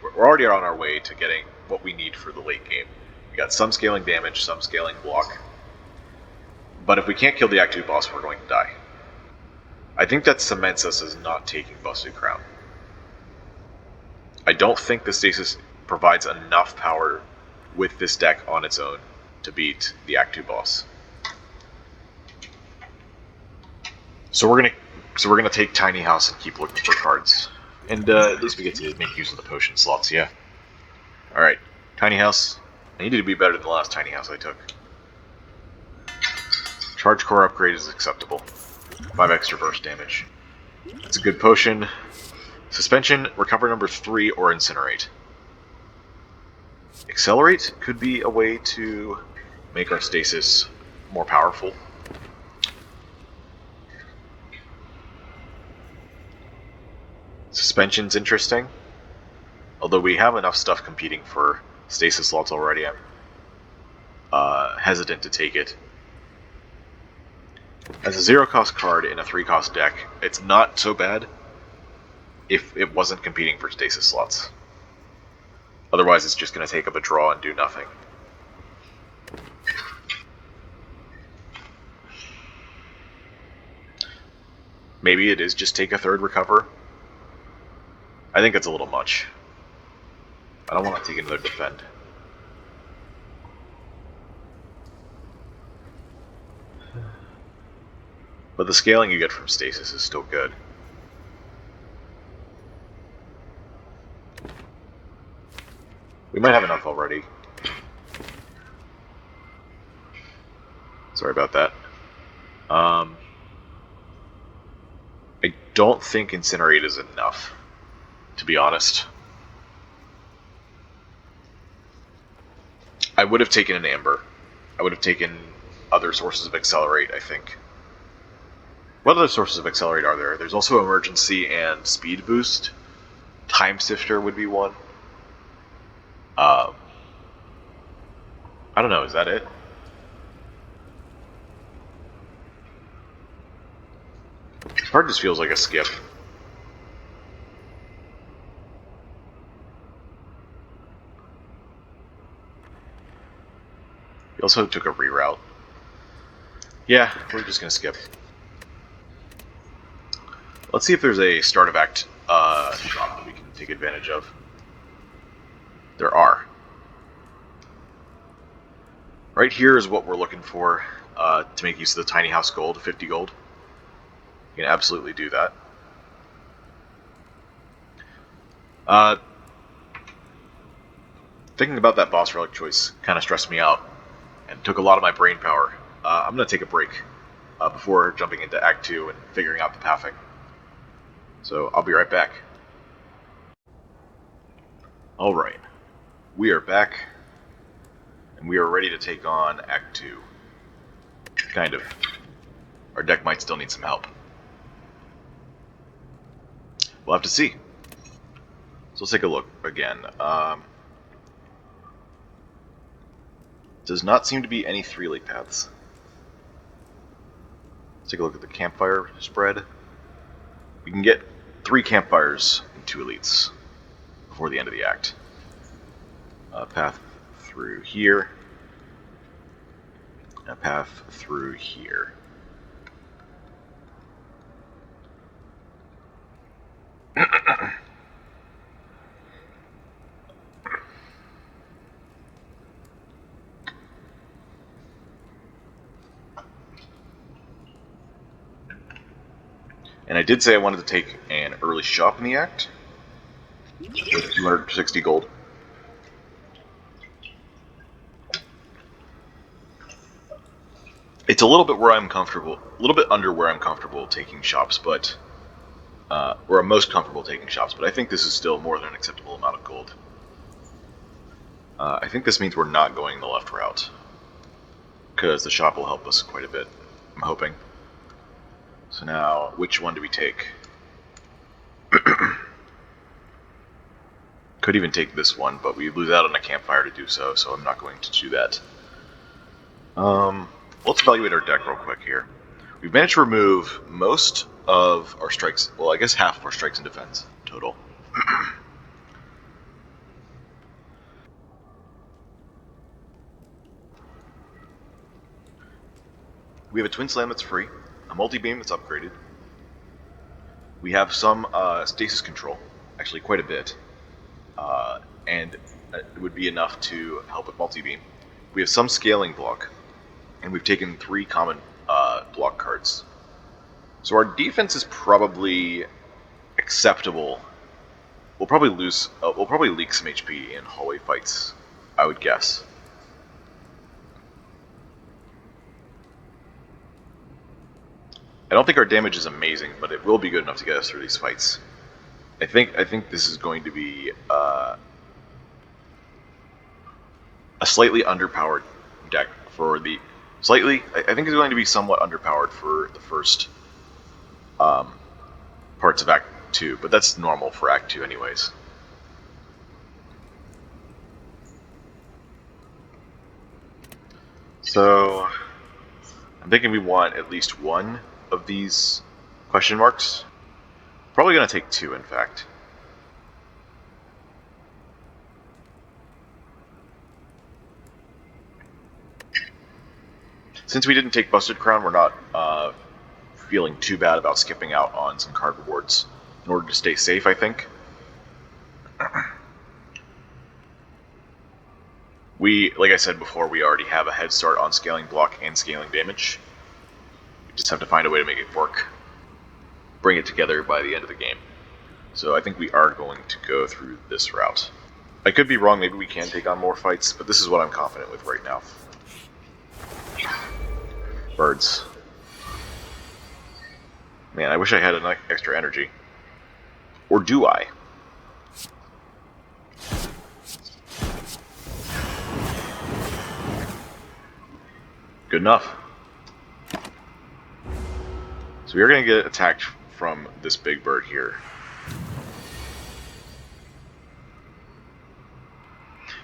We're already on our way to getting what we need for the late game. We got some scaling damage, some scaling block. But if we can't kill the Act 2 boss, we're going to die. I think that cements us as not taking Busted Crown. I don't think the Stasis provides enough power with this deck on its own to beat the Act 2 boss. So we're gonna take Tiny House and keep looking for cards. And at least we get to make use of the potion slots, yeah. Alright, Tiny House. I needed to be better than the last Tiny House I took. Charge Core upgrade is acceptable. 5 extra burst damage. It's a good potion. Suspension, recover number 3, or incinerate. Accelerate could be a way to make our stasis more powerful. Suspension's interesting. Although we have enough stuff competing for stasis slots already, I'm hesitant to take it. As a 0-cost card in a 3-cost deck, it's not so bad if it wasn't competing for stasis slots. Otherwise, it's just going to take up a draw and do nothing. Maybe it is just take a 3rd recover. I think it's a little much. I don't want to take another defend. But the scaling you get from stasis is still good. We might have enough already. Sorry about that. I don't think Incinerate is enough, to be honest. I would have taken an Amber. I would have taken other sources of Accelerate, I think. What other sources of Accelerate are there? There's also Emergency and Speed Boost. Time Sifter would be one. I don't know, is that it? This card just feels like a skip. He also took a reroute. Yeah, we're just gonna skip. Let's see if there's a start of act shop that we can take advantage of. There are. Right here is what we're looking for to make use of the tiny house gold, 50 gold. You can absolutely do that. Thinking about that boss relic choice kind of stressed me out and took a lot of my brain power. I'm going to take a break before jumping into Act 2 and figuring out the pathing. So I'll be right back. Alright, we are back, and we are ready to take on Act 2. Kind of. Our deck might still need some help. We'll have to see. So let's take a look again. Does not seem to be any 3 elite paths. Let's take a look at the campfire spread. We can get 3 campfires and 2 elites before the end of the act. A path through here. A path through here. And I did say I wanted to take an early shop in the act with 260 gold. It's a little bit where I'm comfortable, a little bit under where I'm comfortable taking shops, but where I'm most comfortable taking shops. But I think this is still more than an acceptable amount of gold. I think this means we're not going the left route, because the shop will help us quite a bit, I'm hoping. So now, which one do we take? Could even take this one, but we lose out on a campfire to do so, so I'm not going to do that. Let's evaluate our deck real quick here. We've managed to remove most of our strikes, well, I guess half of our strikes in defense total. We have a Twin Slam that's free, a multi-beam that's upgraded. We have some stasis control, actually quite a bit, and it would be enough to help with multi-beam. We have some scaling block, and we've taken 3 common block cards. So our defense is probably acceptable. We'll probably lose. We'll probably leak some HP in hallway fights, I would guess. I don't think our damage is amazing, but it will be good enough to get us through these fights. I think this is going to be a slightly underpowered deck for the I think it's going to be somewhat underpowered for the first parts of Act 2, but that's normal for Act 2 anyways. So I'm thinking we want at least one of these question marks. Probably going to take 2, in fact. Since we didn't take Busted Crown, we're not feeling too bad about skipping out on some card rewards in order to stay safe, I think. Like I said before, we already have a head start on scaling block and scaling damage. We just have to find a way to make it work. Bring it together by the end of the game. So I think we are going to go through this route. I could be wrong, maybe we can take on more fights, but this is what I'm confident with right now. Birds. Man, I wish I had enough extra energy. Or do I? Good enough. So we are going to get attacked from this big bird here.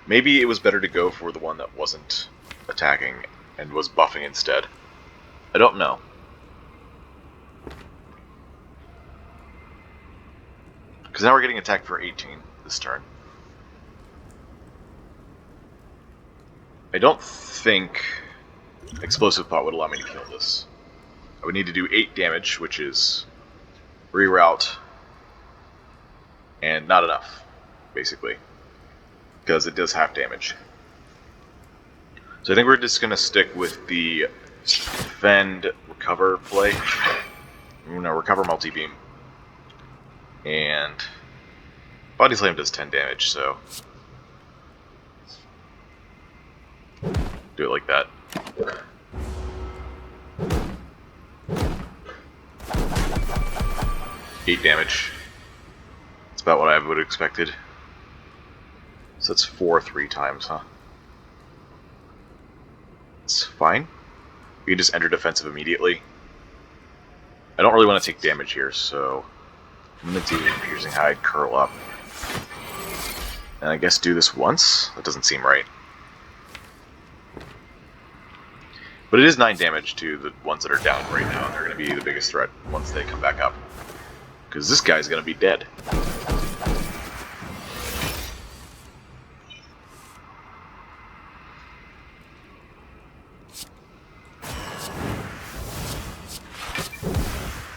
Maybe it was better to go for the one that wasn't attacking and was buffing instead. I don't know. Because now we're getting attacked for 18 this turn. I don't think Explosive Pot would allow me to kill this. I would need to do 8 damage, which is reroute, and not enough, basically, because it does half damage. So I think we're just going to stick with the defend, recover play. I'm going to recover multi-beam. And Body Slam does 10 damage, so do it like that. Eight damage. That's about what I would have expected. So that's 4 3 times, huh? It's fine. We can just enter defensive immediately. I don't really want to take damage here, so I'm going to do Piercing Hide, curl up. And I guess do this once? That doesn't seem right. But it is 9 damage to the ones that are down right now, and they're going to be the biggest threat once they come back up. Because this guy's going to be dead.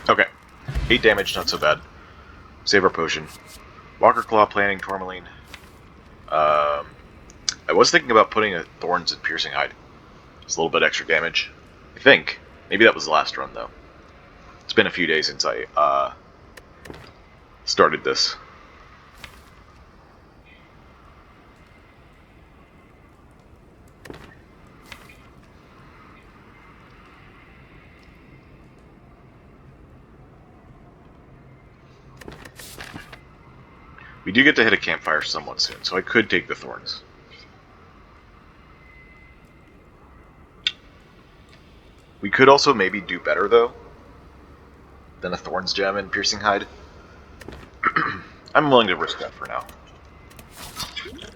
Okay. 8 damage, not so bad. Save our potion. Walker Claw, planning, Tourmaline. I was thinking about putting a Thorns and Piercing Hide. Just a little bit extra damage. I think. Maybe that was the last run, though. It's been a few days since I started this. We do get to hit a campfire somewhat soon, so I could take the Thorns. We could also maybe do better, though, than a Thorns Gem and Piercing Hide. I'm willing to risk that for now.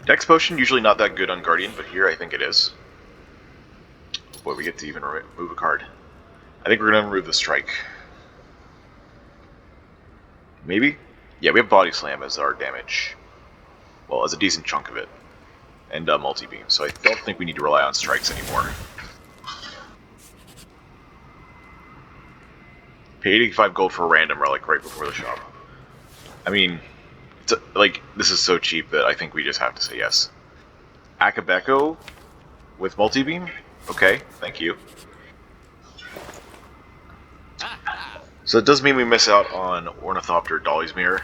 Dex Potion, usually not that good on Guardian, but here I think it is. Boy, we get to even remove a card. I think we're going to remove the Strike. Maybe? Yeah, we have Body Slam as our damage. Well, as a decent chunk of it. And Multi-Beam, so I don't think we need to rely on strikes anymore. Pay 85 gold for a random relic right before the shop. I mean, it's this is so cheap that I think we just have to say yes. Akabeko with Multi-Beam? Okay, thank you. So it does mean we miss out on Ornithopter Dolly's Mirror.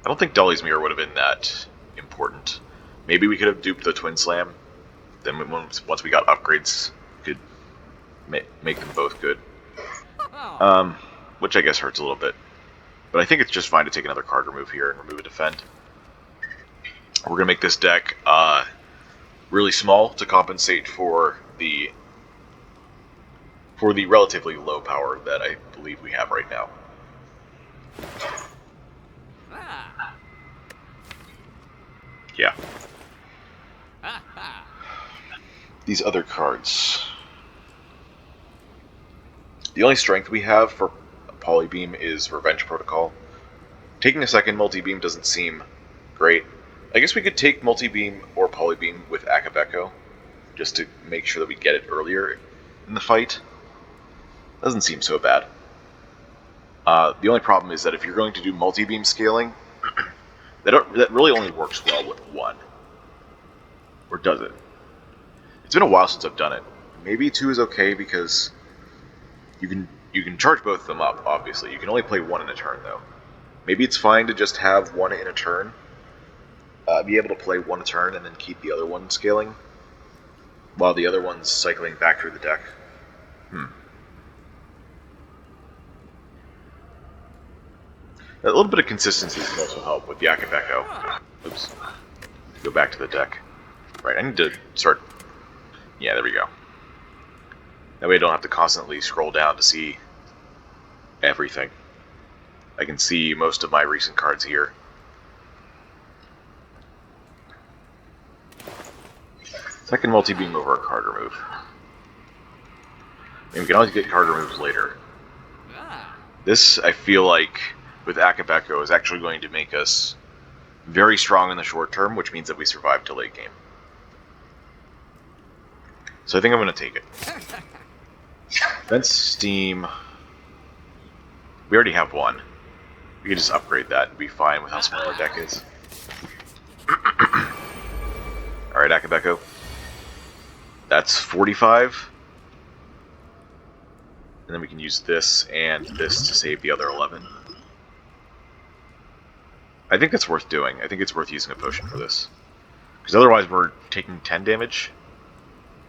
I don't think Dolly's Mirror would have been that important. Maybe we could have duped the Twin Slam. Then once we got upgrades, we could make them both good. Which I guess hurts a little bit. But I think it's just fine to take another card remove here and remove a defend. We're going to make this deck really small to compensate for the relatively low power that I believe we have right now. Yeah. These other cards. The only strength we have for Polybeam is Revenge Protocol. Taking a second multi-beam doesn't seem great. I guess we could take multi-beam or Polybeam with Akabeko, just to make sure that we get it earlier in the fight. Doesn't seem so bad. The only problem is that if you're going to do multi-beam scaling, that really only works well with one. Or does it? It's been a while since I've done it. Maybe 2 is okay because you can charge both of them up, obviously. You can only play 1 in a turn, though. Maybe it's fine to just have 1 in a turn. Be able to play 1 a turn and then keep the other one scaling, while the other one's cycling back through the deck. A little bit of consistency can also help with the Akabeko. Oops. Go back to the deck. Right, I need to start... Yeah, there we go. That way I don't have to constantly scroll down to see everything. I can see most of my recent cards here. Second multi-beam over a card remove. And we can always get card removes later. This, I feel like, with Akabeko, is actually going to make us very strong in the short term, which means that we survive to late game. So I think I'm going to take it. Vent Steam. We already have one. We can just upgrade that and be fine with how small our deck is. Alright, Akabeko. That's 45. And then we can use this and this to save the other 11. I think that's worth doing. I think it's worth using a potion for this. Because otherwise we're taking 10 damage.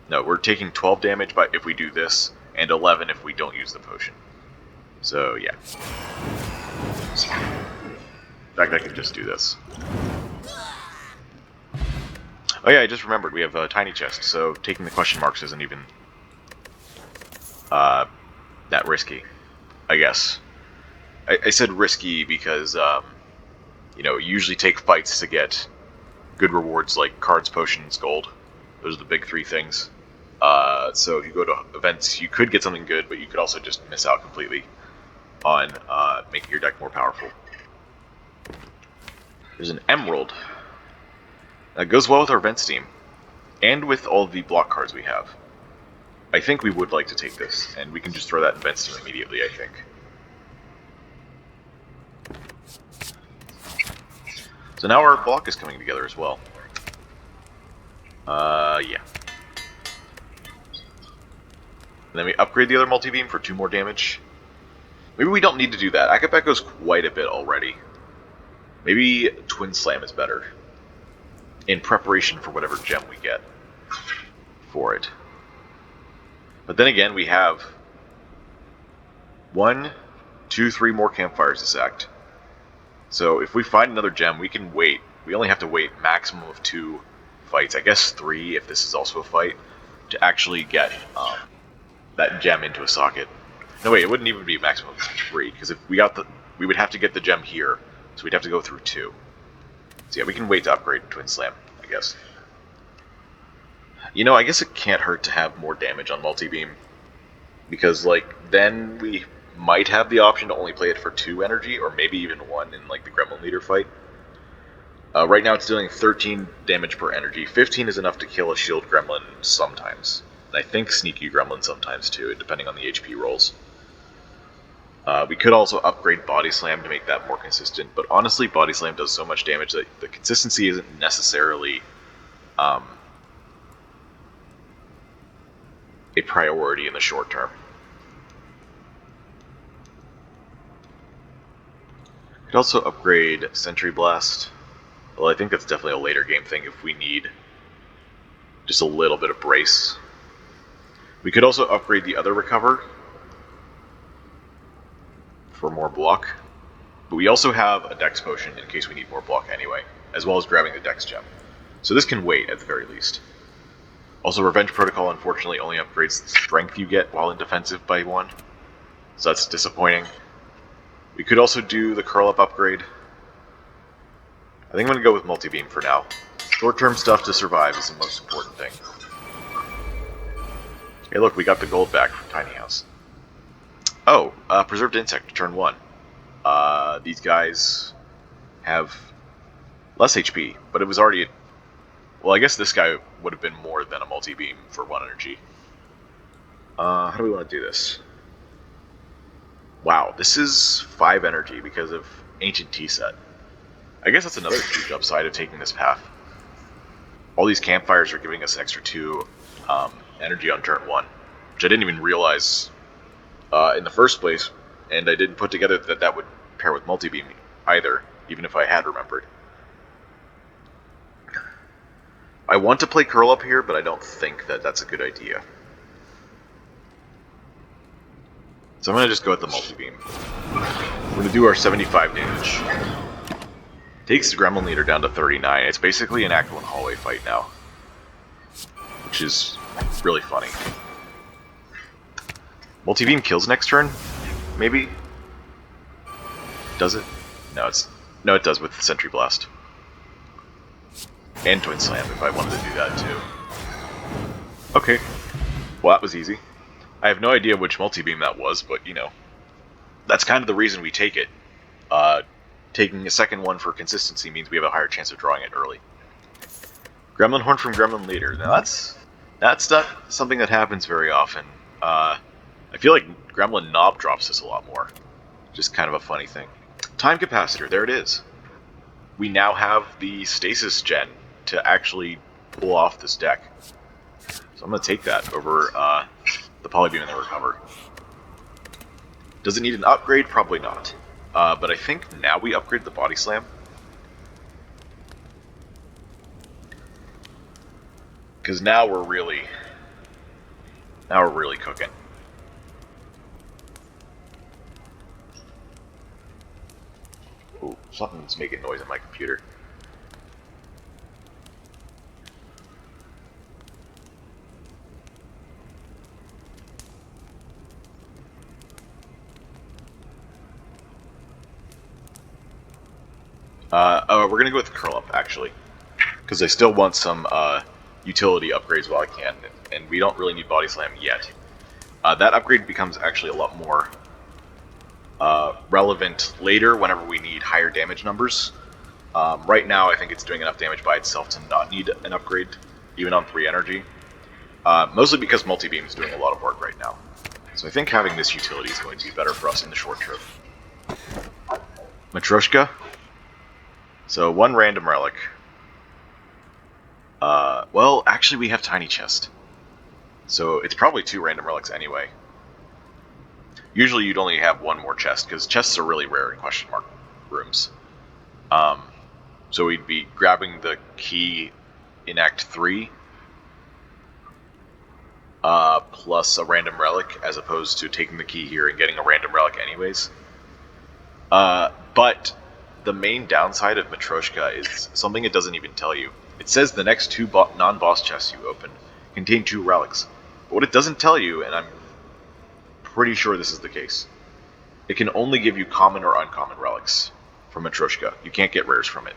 No, we're taking 12 damage if we do this, and 11 if we don't use the potion. So, yeah. In fact, I can just do this. Oh yeah, I just remembered, we have a tiny chest, so taking the question marks isn't even that risky, I guess. I said risky because, you know, you usually take fights to get good rewards like cards, potions, gold. Those are the big three things. So if you go to events, you could get something good, but you could also just miss out completely on making your deck more powerful. There's an emerald. That goes well with our Vent Steam, and with all the block cards we have. I think we would like to take this, and we can just throw that in Vent Steam immediately, I think. So now our block is coming together as well. Yeah. And then we upgrade the other multi-beam for 2 more damage. Maybe we don't need to do that. Akabeko's quite a bit already. Maybe Twin Slam is better, in preparation for whatever gem we get for it. But then again, we have 1, 2, 3 more campfires to sacked. So if we find another gem, we can wait. We only have to wait maximum of 2 fights, I guess 3 if this is also a fight, to actually get that gem into a socket. No wait, it wouldn't even be a maximum of 3, because if we got we would have to get the gem here, so we'd have to go through 2. So yeah, we can wait to upgrade Twin Slam, I guess. You know, I guess it can't hurt to have more damage on multi-beam, because like then we might have the option to only play it for 2 energy, or maybe even 1 in like the Gremlin Leader fight. Right now it's dealing 13 damage per energy. 15 is enough to kill a shield gremlin sometimes. And I think sneaky gremlin sometimes too, depending on the HP rolls. We could also upgrade Body Slam to make that more consistent, but honestly Body Slam does so much damage that the consistency isn't necessarily a priority in the short term. Could also upgrade Sentry Blast. Well, I think that's definitely a later game thing if we need just a little bit of brace. We could also upgrade the other Recover for more block. But we also have a Dex Potion in case we need more block anyway, as well as grabbing the Dex Gem. So this can wait at the very least. Also, Revenge Protocol unfortunately only upgrades the strength you get while in defensive by 1. So that's disappointing. We could also do the Curl Up upgrade. I think I'm going to go with multi-beam for now. Short-term stuff to survive is the most important thing. Hey look, we got the gold back from Tiny House. Oh, Preserved Insect, turn 1. These guys have less HP, but it was already... Well, I guess this guy would have been more than a multi-beam for 1 energy. How do we want to do this? Wow, this is 5 energy because of Ancient Tea Set. I guess that's another huge upside of taking this path. All these campfires are giving us an extra 2 energy on turn 1, which I didn't even realize in the first place, and I didn't put together that that would pair with multi-beam either, even if I had remembered. I want to play Curl Up here, but I don't think that that's a good idea. So I'm going to just go with the multi-beam. We're going to do our 75 damage. Takes the Gremlin Leader down to 39. It's basically an Act 1 hallway fight now, which is really funny. Multi-beam kills next turn? Maybe? Does it? No, it does with Sentry Blast. And Twin Slam if I wanted to do that too. Okay. Well, that was easy. I have no idea which multi-beam that was, but you know, that's kind of the reason we take it. Taking a second one for consistency means we have a higher chance of drawing it early. Gremlin Horn from Gremlin Leader. Now that's That's not something that happens very often. I feel like Gremlin Knob drops this a lot more. Just kind of a funny thing. Time capacitor, there it is. We now have the stasis gen to actually pull off this deck. So I'm going to take that over the Polybeam and the Recover. Does it need an upgrade? Probably not. But I think now we upgrade the Body Slam. Because now we're really cooking. Ooh, something's making noise on my computer. Oh, we're gonna go with Curl Up actually, because I still want some utility upgrades while I can, and we don't really need Body Slam yet. That upgrade becomes actually a lot more relevant later whenever we need higher damage numbers. Right now, I think it's doing enough damage by itself to not need an upgrade, even on 3 energy. Mostly because Multi-Beam is doing a lot of work right now. So I think having this utility is going to be better for us in the short term. Matryoshka. So 1 random relic. Well, actually we have Tiny Chest. So it's probably 2 random relics anyway. Usually you'd only have 1 more chest, because chests are really rare in question mark rooms. So we'd be grabbing the key in Act 3, plus a random relic, as opposed to taking the key here and getting a random relic anyways. But the main downside of Matryoshka is something it doesn't even tell you. It says the next 2 non-boss chests you open contain 2 relics. But what it doesn't tell you, and I'm pretty sure this is the case, it can only give you common or uncommon relics from Matryoshka. You can't get rares from it.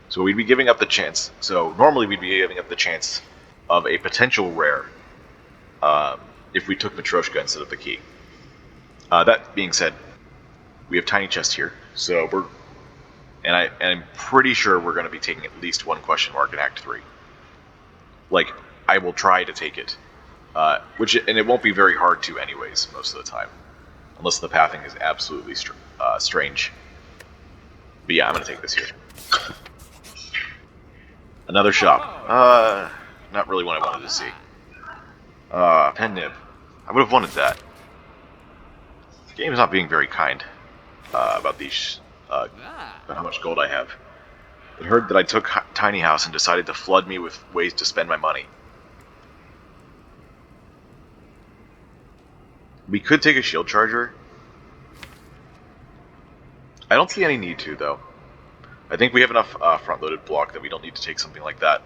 So we'd be giving up the chance. So normally we'd be giving up the chance of a potential rare if we took Matryoshka instead of the key. That being said, we have Tiny Chest here, so I'm pretty sure we're going to be taking at least 1 question mark in Act 3. Like, I will try to take it. And it won't be very hard to anyways, most of the time. Unless the pathing is absolutely strange. But yeah, I'm going to take this here. Another shop. Not really what I wanted to see. Pen Nib. I would have wanted that. The game is not being very kind about these, about how much gold I have. It heard that I took Tiny House and decided to flood me with ways to spend my money. We could take a shield charger. I don't see any need to, though. I think we have enough front-loaded block that we don't need to take something like that.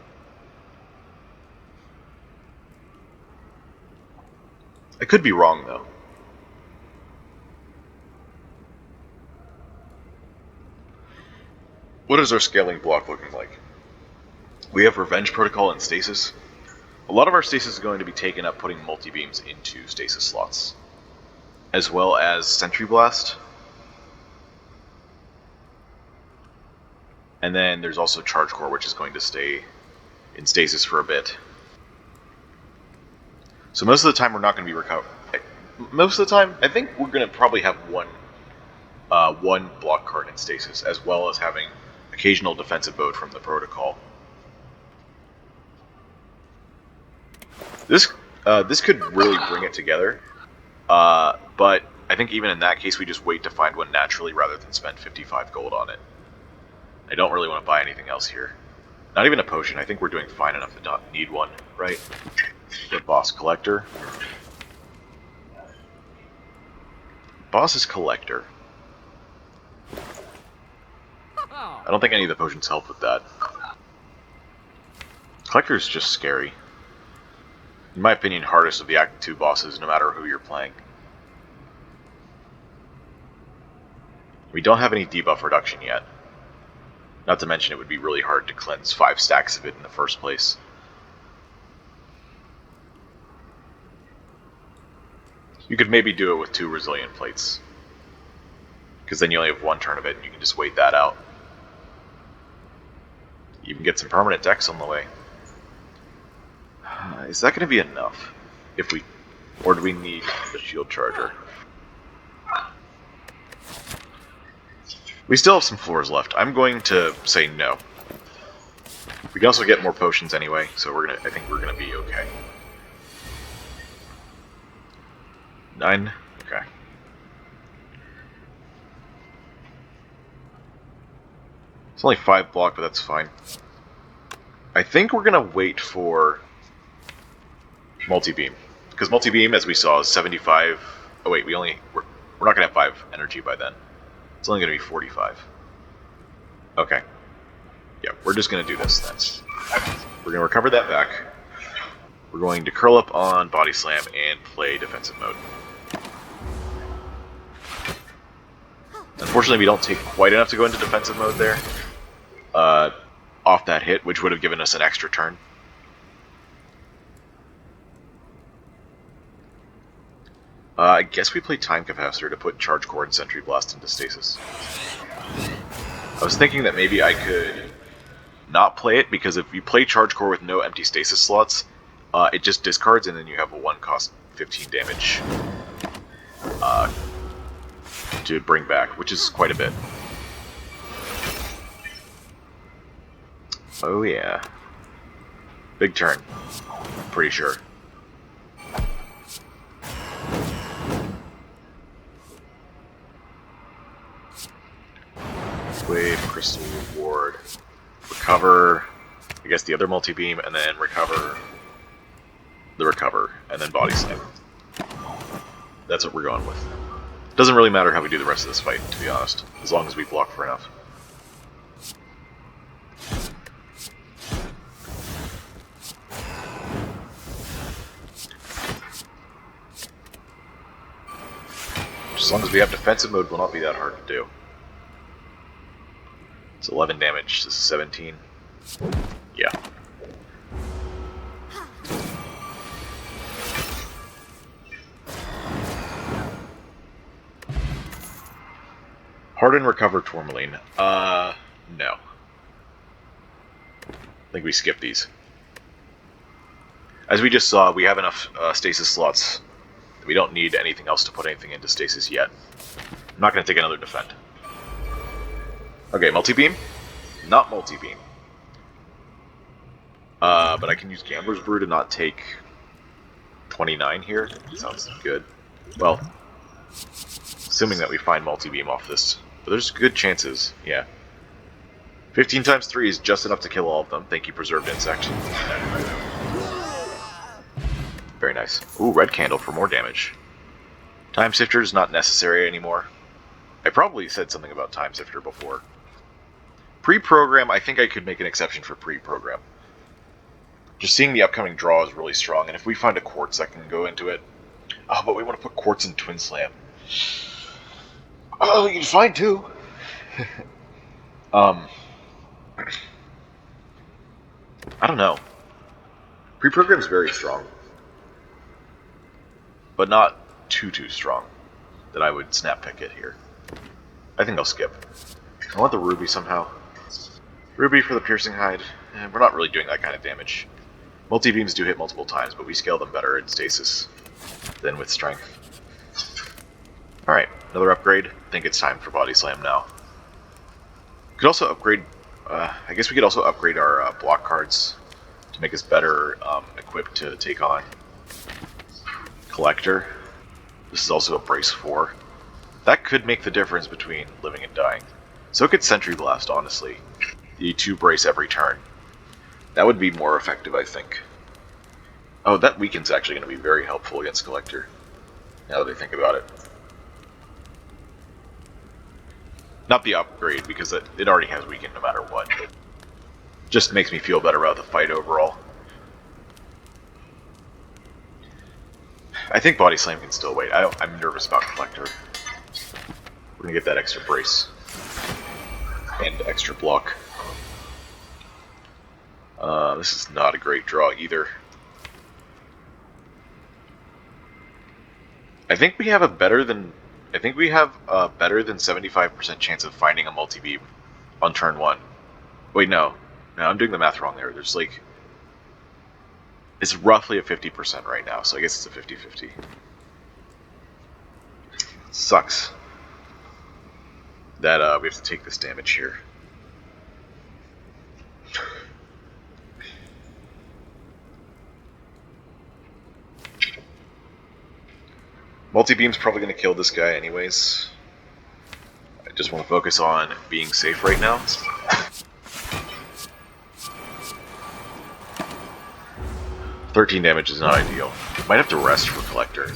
I could be wrong, though. What is our scaling block looking like? We have Revenge Protocol and Stasis. A lot of our stasis is going to be taken up putting multi-beams into stasis slots, as well as Sentry Blast. And then there's also Charge Core, which is going to stay in stasis for a bit. So most of the time we're not going to be recovering. Most of the time, I think we're going to probably have one block card in stasis, as well as having occasional defensive mode from the protocol. This could really bring it together, but I think even in that case we just wait to find one naturally rather than spend 55 gold on it. I don't really want to buy anything else here. Not even a potion. I think we're doing fine enough to not need one, right? The boss collector. Boss is collector. I don't think any of the potions help with that. Collector is just scary. In my opinion, hardest of the Act 2 bosses, no matter who you're playing. We don't have any debuff reduction yet. Not to mention it would be really hard to cleanse 5 stacks of it in the first place. You could maybe do it with 2 resilient plates, because then you only have 1 turn of it and you can just wait that out. You can get some permanent decks on the way. Is that going to be enough? Or do we need the shield charger? We still have some floors left. I'm going to say no. We can also get more potions anyway, so I think we're gonna be okay. 9? Okay. It's only 5 block, but that's fine. I think we're gonna wait for multi-beam. Because multi-beam, as we saw, is 75. Oh wait, we're not gonna have 5 energy by then. It's only gonna be 45. Okay. Yeah, we're just going to do this then. We're going to recover that back. We're going to curl up on Body Slam and play defensive mode. Unfortunately, we don't take quite enough to go into defensive mode there. Off that hit, which would have given us an extra turn. I guess we play Time Capacitor to put Charge Core and Sentry Blast into stasis. I was thinking that maybe I could not play it, because if you play Charge Core with no empty stasis slots, it just discards and then you have a 1 cost 15 damage to bring back, which is quite a bit. Oh yeah. Big turn. Pretty sure. Wave, Crystal Reward. Recover, I guess, the other multi-beam, and then recover the recover, and then Body Slam. That's what we're going with. Doesn't really matter how we do the rest of this fight, to be honest, as long as we block for enough. As long as we have defensive mode, will not be that hard to do. It's 11 damage. This is 17. Yeah. Harden, recover, Tourmaline. No. I think we skip these. As we just saw, we have enough stasis slots. We don't need anything else to put anything into stasis yet. I'm not going to take another defend. Okay, multi-beam? Not multi-beam. But I can use Gambler's Brew to not take 29 here. Sounds good. Well, assuming that we find multi-beam off this. But there's good chances, yeah. 15 times 3 is just enough to kill all of them. Thank you, Preserved Insect. Very nice. Ooh, red candle for more damage. Time Sifter is not necessary anymore. I probably said something about Time Sifter before. Pre-program, I think I could make an exception for pre-program. Just seeing the upcoming draw is really strong, and if we find a Quartz that can go into it... Oh, but we want to put Quartz in Twin Slam. Oh, you can find two. I don't know. Pre-program is very strong. But not too strong that I would snap pick it here. I think I'll skip. I want the Ruby somehow. Ruby for the Piercing Hide. We're not really doing that kind of damage. Multi-beams do hit multiple times, but we scale them better in stasis than with strength. Alright, another upgrade. I think it's time for Body Slam now. Could also upgrade... I guess we could also upgrade our block cards to make us better equipped to take on Collector. This is also a brace 4. That could make the difference between living and dying. So could Sentry Blast, honestly. The 2 brace every turn. That would be more effective, I think. Oh, that weaken's actually going to be very helpful against Collector, now that I think about it. Not the upgrade, because it already has weaken no matter what. It just makes me feel better about the fight overall. I think Body Slam can still wait. I'm nervous about Collector. We're going to get that extra brace. And extra block. This is not a great draw either. I think we have a better than 75% chance of finding a multi-beam on turn 1. Wait, no. No, I'm doing the math wrong there. There's like... It's roughly at 50% right now, so I guess it's a 50-50. Sucks that we have to take this damage here. Multi-beam's probably going to kill this guy anyways. I just want to focus on being safe right now. $13 damage is not ideal. Might have to rest for Collector.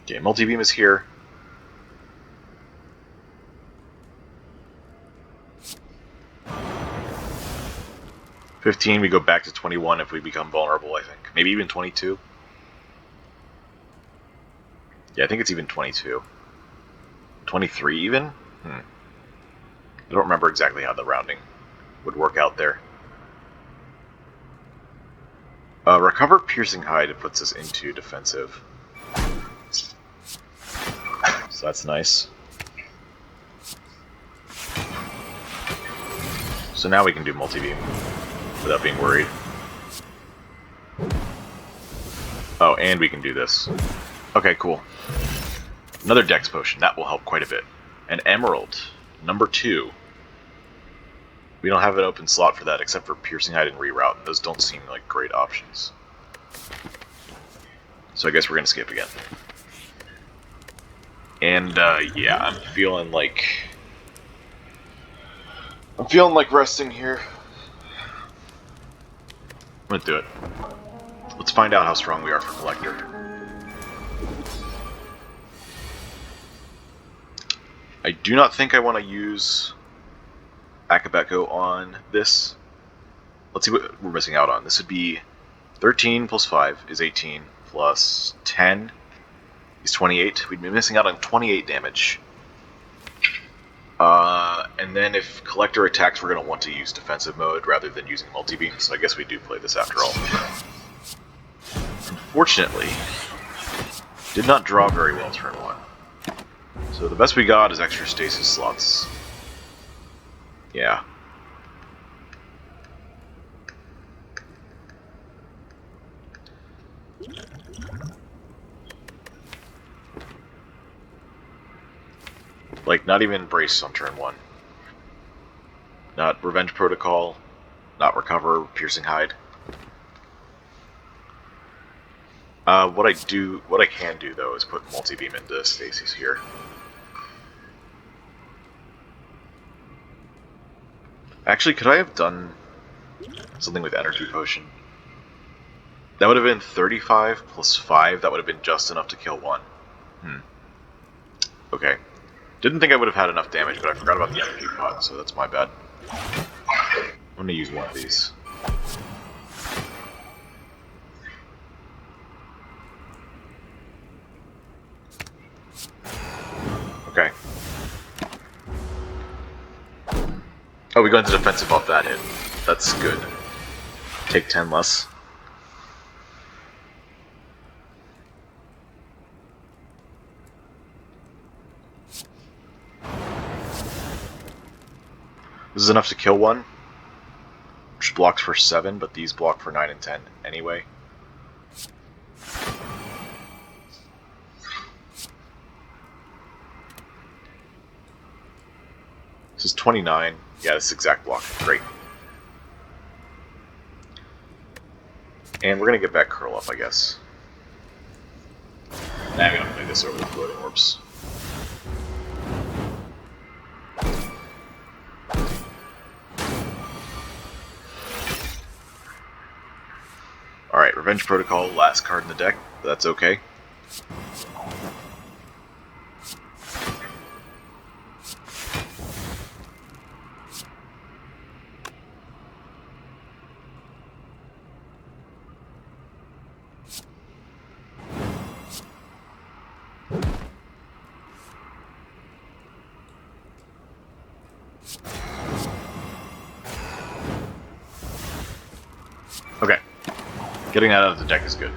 Okay, multi-beam is here. $15, we go back to 21 if we become vulnerable, I think. Maybe even 22. Yeah, I think it's even 22. 23 even? I don't remember exactly how the rounding would work out there. Recover Piercing Hide puts us into defensive. So that's nice. So now we can do multi-beam without being worried. Oh, and we can do this. Okay, cool. Another Dex Potion. That will help quite a bit. An Emerald. Number 2. We don't have an open slot for that except for Piercing Hide and Reroute. Those don't seem like great options. So I guess we're going to skip again. And, yeah, I'm feeling like resting here. I'm gonna do it. Let's find out how strong we are for Collector. I do not think I want to use Akabeko on this. Let's see what we're missing out on. This would be 13 plus 5 is 18, plus 10 is 28. We'd be missing out on 28 damage. And then if Collector attacks, we're going to want to use defensive mode rather than using multi-beam, so I guess we do play this after all. Unfortunately, did not draw very well turn 1. So the best we got is extra stasis slots. Yeah. Like, not even Brace on turn 1. Not Revenge Protocol. Not Recover, Piercing Hide. What I can do though is put multi-beam into stasis here. Actually, could I have done something with Energy Potion? That would have been 35 plus 5. That would have been just enough to kill 1. Okay. Didn't think I would have had enough damage, but I forgot about the energy pot, so that's my bad. I'm gonna use one of these. Okay. Oh, we go into defensive off that hit. That's good. Take 10 less. This is enough to kill 1, which blocks for 7, but these block for 9 and 10 anyway. This is 29. Yeah, this is exact block. Great. And we're going to get back Curl Up, I guess. Now I'm going to play this over the floating orbs. Alright, Revenge Protocol, last card in the deck. That's okay. Getting that out of the deck is good.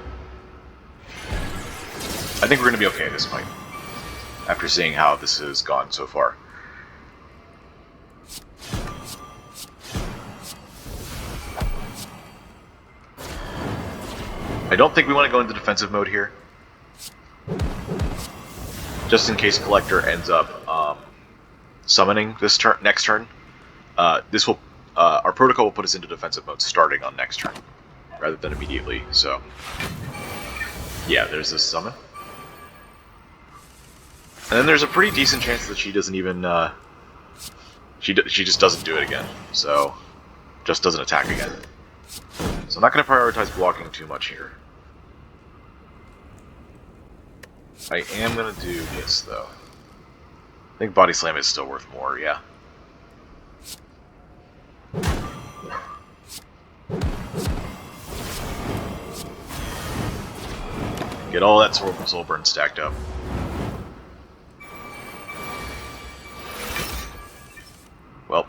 I think we're going to be okay this fight, after seeing how this has gone so far. I don't think we want to go into defensive mode here, just in case Collector ends up summoning this next turn. This will our protocol will put us into defensive mode starting on next turn, rather than immediately. So, yeah, there's this summon, and then there's a pretty decent chance that she doesn't even she just doesn't do it again. So, just doesn't attack again. So I'm not going to prioritize blocking too much here. I am going to do this, though. I think Body Slam is still worth more, yeah. Get all that Soul Burn stacked up. Well.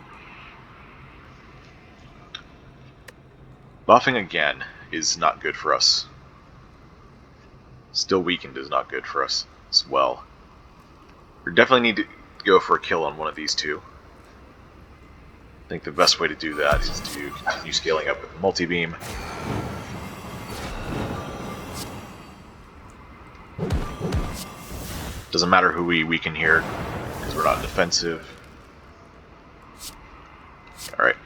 Buffing again is not good for us. Still weakened is not good for us as well. We definitely need to go for a kill on one of these two. I think the best way to do that is to continue scaling up with multi-beam. Doesn't matter who we weaken here, because we're not defensive. Alright.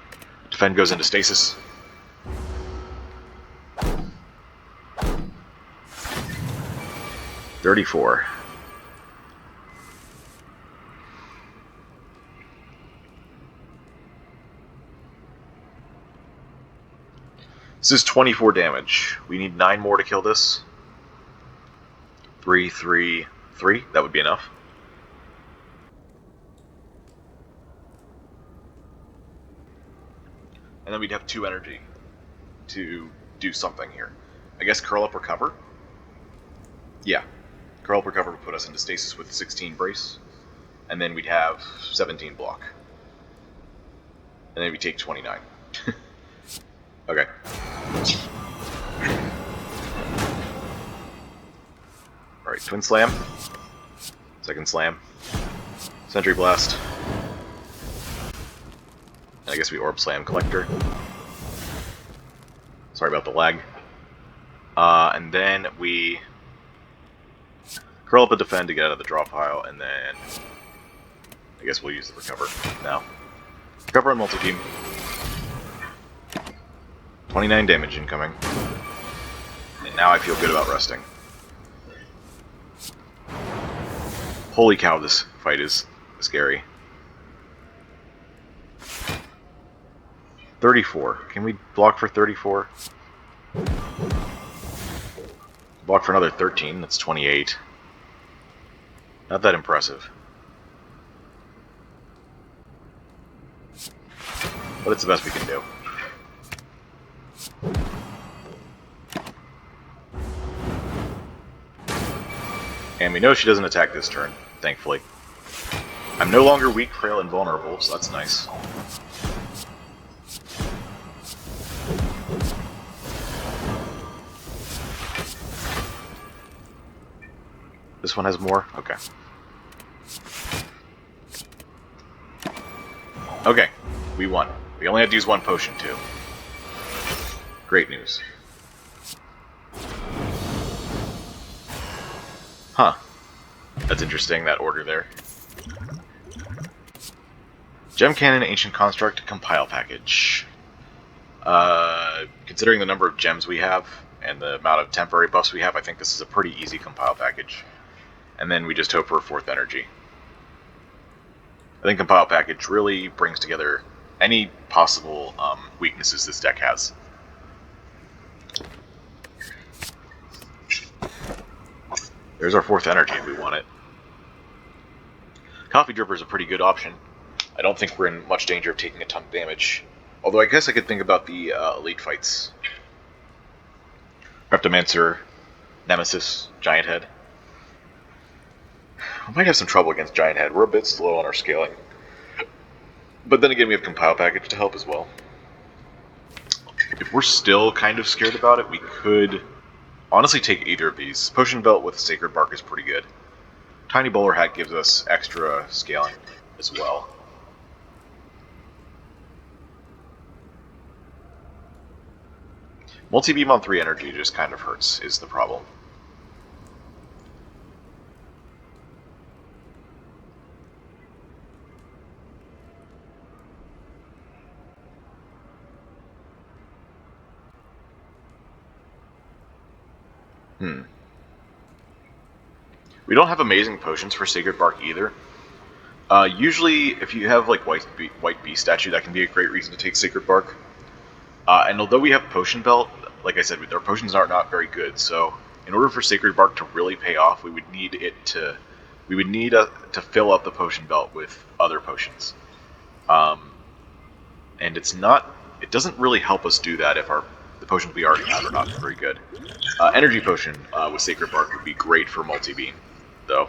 Defend goes into stasis. $34. This is 24 damage. We need 9 more to kill this. 3, 3, 3. That would be enough. And then we'd have 2 energy to do something here. I guess Curl Up Recover? Yeah. Curl Up Recover would put us into stasis with 16 brace. And then we'd have 17 block. And then we take 29. Okay. Alright, Twin Slam. Second Slam. Sentry Blast. And I guess we Orb Slam Collector. Sorry about the lag. And then we Curl Up a Defend to get out of the draw pile, and then I guess we'll use the Recover now. Recover on multi-beam. 29 damage incoming. And now I feel good about resting. Holy cow, this fight is scary. 34. Can we block for 34? Block for another 13. That's 28. Not that impressive. But it's the best we can do. And we know she doesn't attack this turn, thankfully. I'm no longer weak, frail, and vulnerable, so that's nice. This one has more? Okay. Okay, we won. We only had to use 1 potion, too. Great news. Huh. That's interesting, that order there. Gem Cannon, Ancient Construct, Compile Package. Considering the number of gems we have, and the amount of temporary buffs we have, I think this is a pretty easy compile package. And then we just hope for a 4th energy. I think compile package really brings together any possible weaknesses this deck has. There's our 4th energy if we want it. Coffee Dripper is a pretty good option. I don't think we're in much danger of taking a ton of damage. Although I guess I could think about the elite fights. Reptomancer, Nemesis, Giant Head. We might have some trouble against Giant Head. We're a bit slow on our scaling. But then again, we have Compile Package to help as well. If we're still kind of scared about it, we could honestly take either of these. Potion Belt with Sacred Bark is pretty good. Tiny Bowler Hat gives us extra scaling as well. Multi-beam on 3 energy just kind of hurts, is the problem. We don't have amazing potions for Sacred Bark either. Usually, if you have like White Bee statue, that can be a great reason to take Sacred Bark. And although we have Potion Belt, like I said, our potions are not very good. So, in order for Sacred Bark to really pay off, we would need to fill up the Potion Belt with other potions. And it doesn't really help us do that if the potions we already have are not very good. Energy Potion with Sacred Bark would be great for multi-beam, though.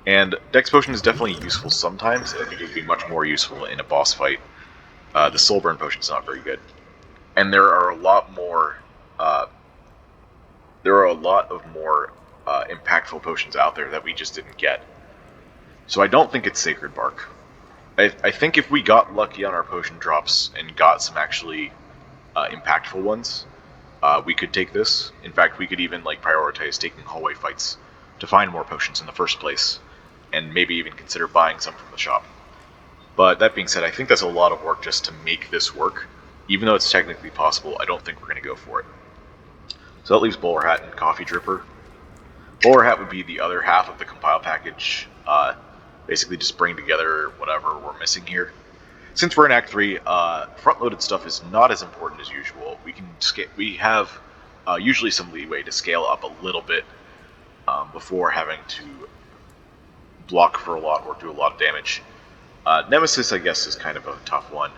And Dex Potion is definitely useful sometimes, and I think it would be much more useful in a boss fight. The Soulburn Potion is not very good. And there are a lot more impactful potions out there that we just didn't get. So I don't think it's Sacred Bark. I think if we got lucky on our potion drops and got some actually impactful ones, we could take this. In fact, we could even prioritize taking hallway fights to find more potions in the first place, and maybe even consider buying some from the shop. But that being said, I think that's a lot of work just to make this work. Even though it's technically possible, I don't think we're going to go for it. So that leaves Bowler Hat and Coffee Dripper. Bowler Hat would be the other half of the compile package. Basically just bring together whatever we're missing here. Since we're in Act 3, front-loaded stuff is not as important as usual. We have usually some leeway to scale up a little bit before having to block for a lot or do a lot of damage. Nemesis, I guess, is kind of a tough one.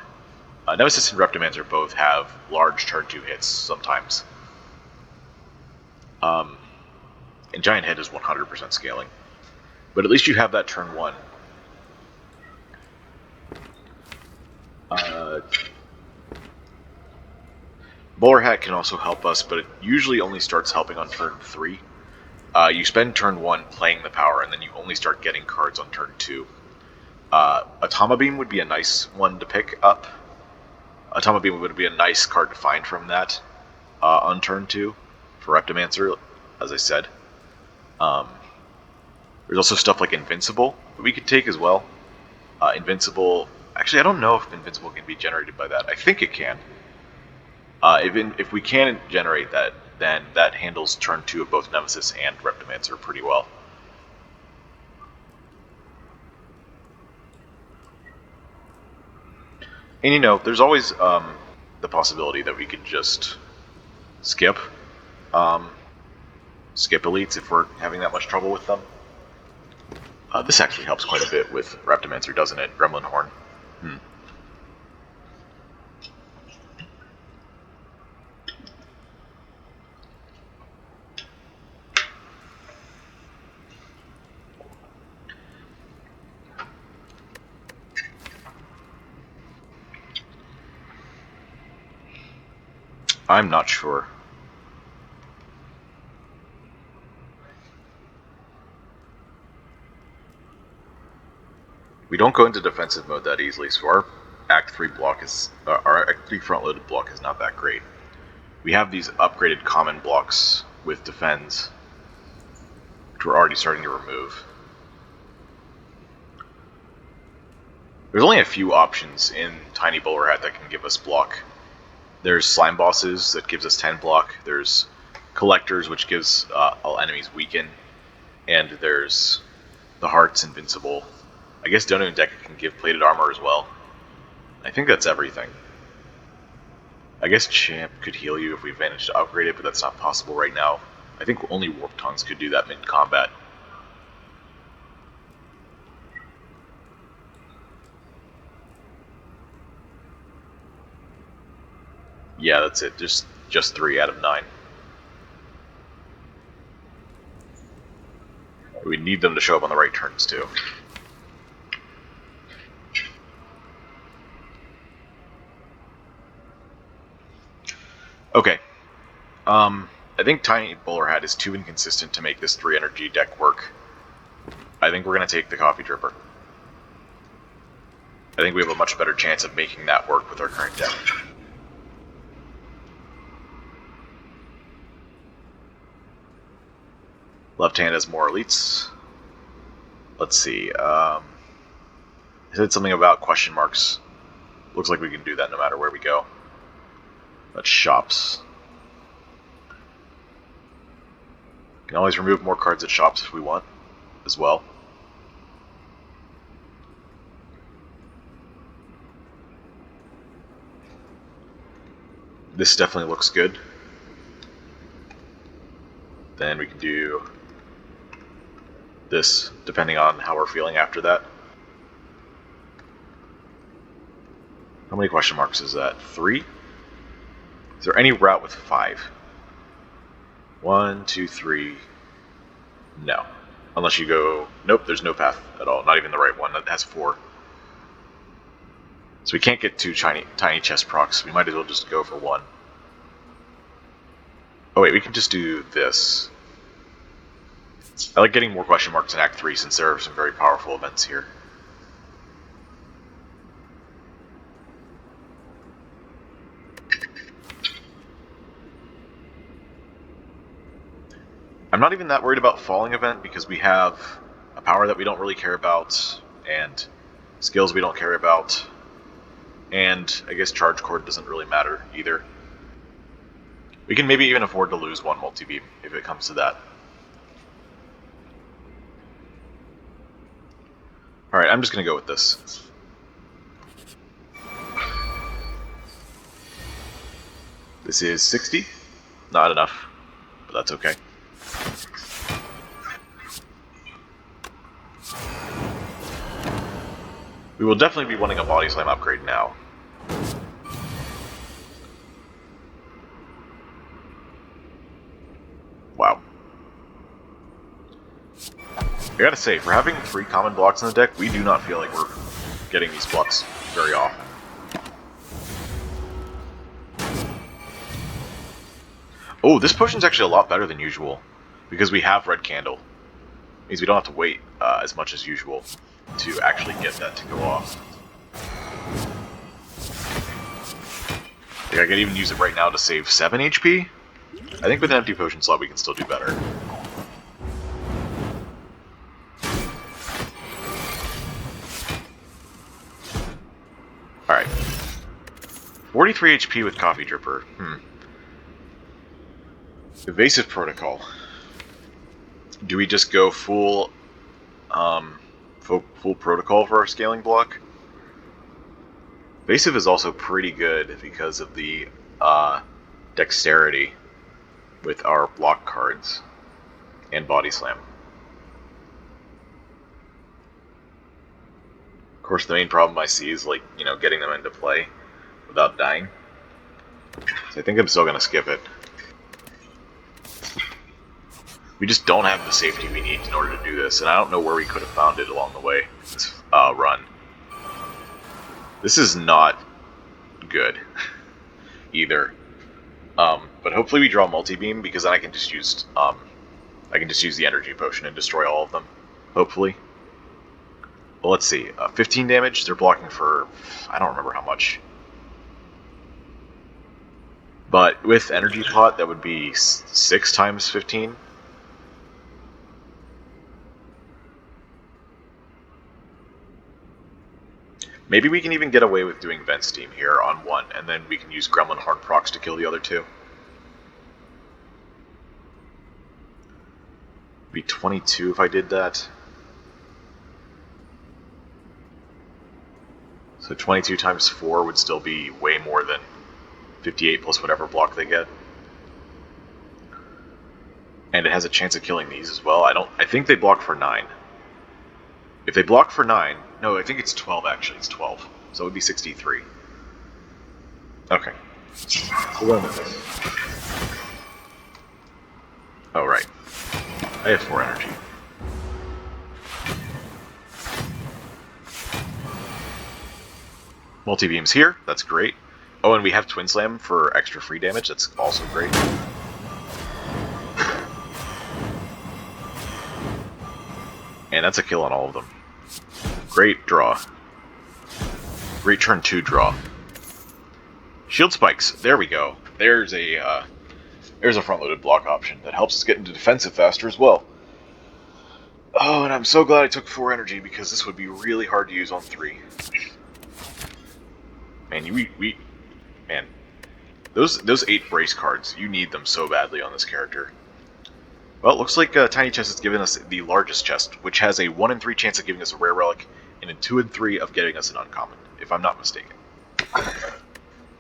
Nemesis and Reptimancer both have large turn 2 hits sometimes. And Giant Head is 100% scaling. But at least you have that turn 1. Bowler Hat can also help us, but it usually only starts helping on turn 3. You spend turn 1 playing the power, and then you only start getting cards on turn 2. Atoma Beam would be a nice one to pick up. Atoma Beam would be a nice card to find from that on turn 2 for Reptimancer, as I said. There's also stuff like Invincible that we could take as well. Invincible... Actually, I don't know if Invincible can be generated by that. I think it can. If we can generate that, then that handles turn 2 of both Nemesis and Reptimancer pretty well. And there's always the possibility that we could just skip elites if we're having that much trouble with them. This actually helps quite a bit with Reptimancer, doesn't it? Gremlin Horn. I'm not sure. We don't go into defensive mode that easily, so our Act 3 front-loaded block is not that great. We have these upgraded common blocks with defense, which we're already starting to remove. There's only a few options in Tiny Bowler Hat that can give us block. There's Slime Bosses that gives us 10 block. There's Collectors, which gives all enemies weaken. And there's the Heart's Invincible. I guess Dono and Deca can give plated armor as well. I think that's everything. I guess Champ could heal you if we managed to upgrade it, but that's not possible right now. I think only Warp Tongues could do that mid-combat. Yeah, that's it. Just 3 out of 9. We need them to show up on the right turns, too. Okay. I think Tiny Bowler Hat is too inconsistent to make this 3 energy deck work. I think we're going to take the Coffee Dripper. I think we have a much better chance of making that work with our current deck. Left hand has more elites. Let's see. I said something about question marks. Looks like we can do that no matter where we go. That's shops. Can always remove more cards at shops if we want, as well. This definitely looks good. Then we can do this, depending on how we're feeling after that. How many question marks is that? 3? Is there any route with 5? 1, 2, 3. No. Unless you go... Nope, there's no path at all. Not even the right one. That has 4. So we can't get 2 tiny chest procs. We might as well just go for 1. Oh wait, we can just do this. I like getting more question marks in Act 3 since there are some very powerful events here. I'm not even that worried about Falling Event because we have a power that we don't really care about, and skills we don't care about, and I guess Charge Cord doesn't really matter either. We can maybe even afford to lose 1 multi-beam if it comes to that. Alright, I'm just going to go with this. This is 60. Not enough, but that's okay. We will definitely be wanting a Body Slam upgrade now. Wow. I gotta say, for having 3 common blocks in the deck, we do not feel like we're getting these blocks very often. Oh, this potion's actually a lot better than usual, because we have Red Candle. It means we don't have to wait as much as usual to actually get that to go off. Like I could even use it right now to save 7 HP. I think with an empty potion slot we can still do better. Alright. 43 HP with Coffee Dripper. Evasive Protocol. Do we just go full protocol for our scaling block? Evasive is also pretty good because of the dexterity with our block cards and Body Slam. Of course, the main problem I see is, like, you know, getting them into play without dying. So I think I'm still gonna skip it. We just don't have the safety we need in order to do this, and I don't know where we could have found it along the way, this run. This is not good, either. But hopefully we draw multi-beam, because then I can just use the energy potion and destroy all of them. Hopefully. Well, let's see. 15 damage. They're blocking for I don't remember how much. But with energy pot, that would be 6 times 15. Maybe we can even get away with doing Vent Steam here on 1, and then we can use Gremlin Horn procs to kill the other 2. Be 22 if I did that. So 22 times 4 would still be way more than 58 plus whatever block they get. And it has a chance of killing these as well. I think they block for 9. If they block for 9... No, I think it's 12 actually. It's 12. So it would be 63. Okay. We'll run with this. Oh, right. I have 4 energy. Multi-beam's here. That's great. Oh, and we have Twin Slam for extra free damage. That's also great. And that's a kill on all of them. Great draw. Great turn 2 draw. Shield Spikes. There we go. There's a front-loaded block option that helps us get into defensive faster as well. Oh, and I'm so glad I took 4 energy because this would be really hard to use on 3. Man, man, those 8 brace cards, you need them so badly on this character. Well, it looks like Tiny Chest has given us the largest chest, which has a 1 in 3 chance of giving us a rare relic, and a 2 in 3 of getting us an uncommon, if I'm not mistaken.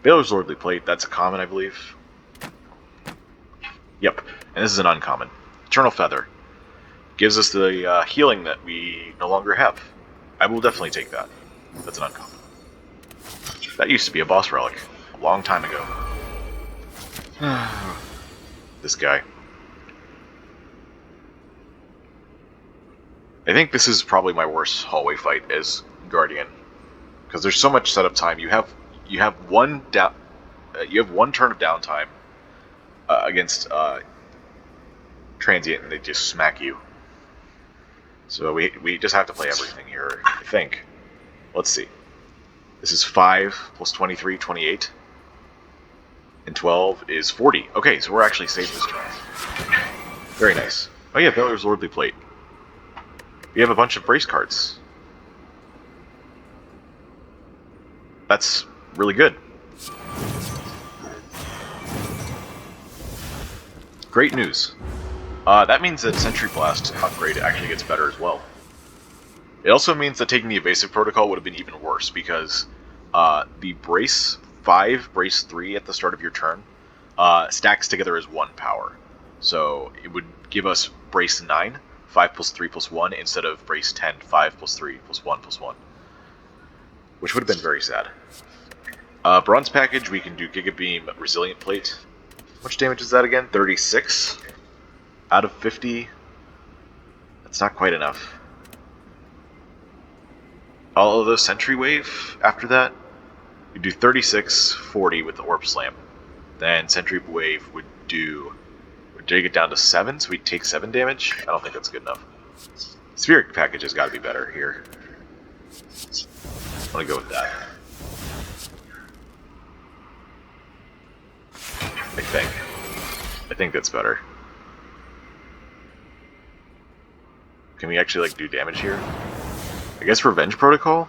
Baylor's Lordly Plate, that's a common, I believe. Yep, and this is an uncommon. Eternal Feather. Gives us the healing that we no longer have. I will definitely take that. That's an uncommon. That used to be a boss relic, a long time ago. This guy. I think this is probably my worst hallway fight as Guardian, because there's so much setup time. You have one turn of downtime against Transient, and they just smack you. So we just have to play everything here, I think. Let's see. This is 5 plus 23, 28. And 12 is 40. Okay, so we're actually safe this turn. Very nice. Oh yeah, Baylor's Lordly Plate. We have a bunch of brace cards. That's really good. Great news. That means that Sentry Blast upgrade actually gets better as well. It also means that taking the Evasive Protocol would have been even worse, because the Brace 5, Brace 3 at the start of your turn stacks together as 1 power. So it would give us Brace 9, 5 plus 3 plus 1, instead of Brace 10, 5 plus 3 plus 1 plus 1. Which would have been very sad. Bronze Package, we can do Giga Beam Resilient Plate. How much damage is that again? 36 out of 50. That's not quite enough. All of those Sentry Wave after that, we do 36, 40 with the Orb Slam. Then Sentry Wave would take it down to 7, so we'd take 7 damage. I don't think that's good enough. Spheric Package has got to be better here. I'm going to go with that. I think that's better. Can we actually like do damage here? I guess Revenge Protocol?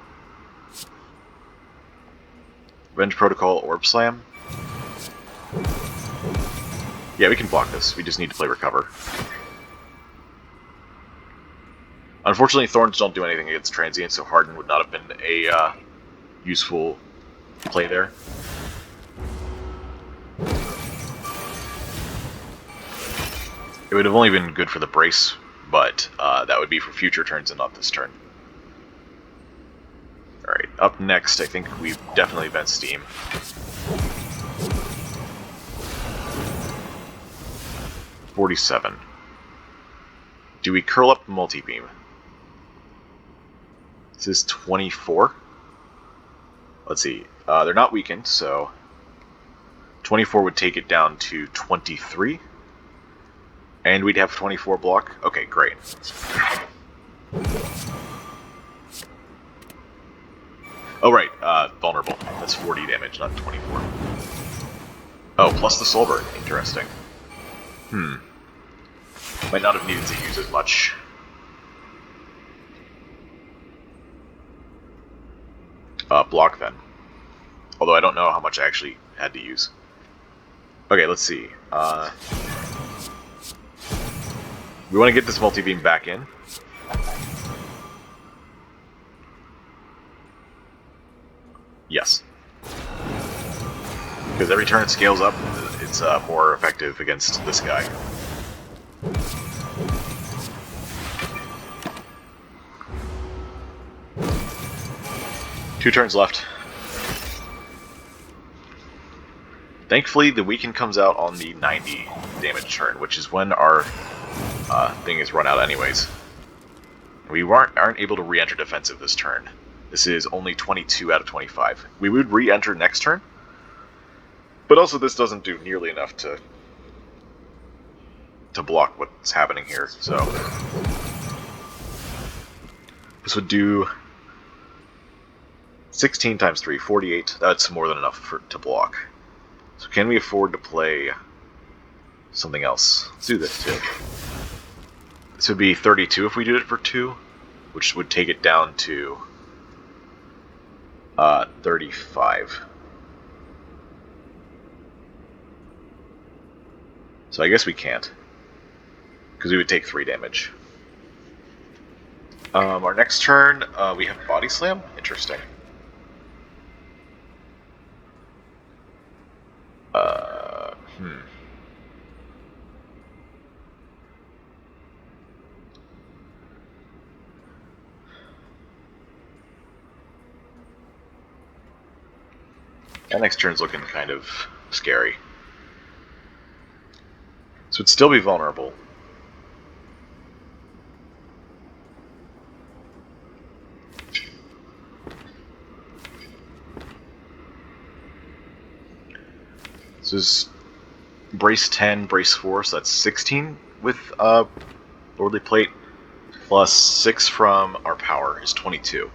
Revenge Protocol, Orb Slam? Yeah, we can block this. We just need to play Recover. Unfortunately, Thorns don't do anything against Transient, so Harden would not have been a useful play there. It would have only been good for the Brace, but that would be for future turns and not this turn. Alright, up next, I think we've definitely been Steam. $47. Do we curl up Multi-Beam? This is 24. Let's see. They're not weakened, so 24 would take it down to 23. And we'd have 24 block? Okay, great. Oh, right, vulnerable. That's 40 damage, not 24. Oh, plus the Soulburn. Interesting. Might not have needed to use as much. Block, then. Although I don't know how much I actually had to use. Okay, let's see. We want to get this multi-beam back in. Yes. Because every turn it scales up, it's more effective against this guy. Two turns left. Thankfully, the weaken comes out on the 90 damage turn, which is when our thing is run out anyways. We aren't able to re-enter defensive this turn. This is only 22 out of 25. We would re-enter next turn, But also this doesn't do nearly enough to block what's happening here, so this would do 16 times 3, 48. That's more than enough to block. So can we afford to play something else? Let's do this too. This would be 32 if we did it for 2, which would take it down to 35. So I guess we can't, because we would take 3 damage. Our next turn, we have Body Slam. Interesting. That next turn's looking kind of scary. So it'd still be vulnerable. So this brace 10, brace 4, so that's 16 with Lordly Plate, plus 6 from our power is 22.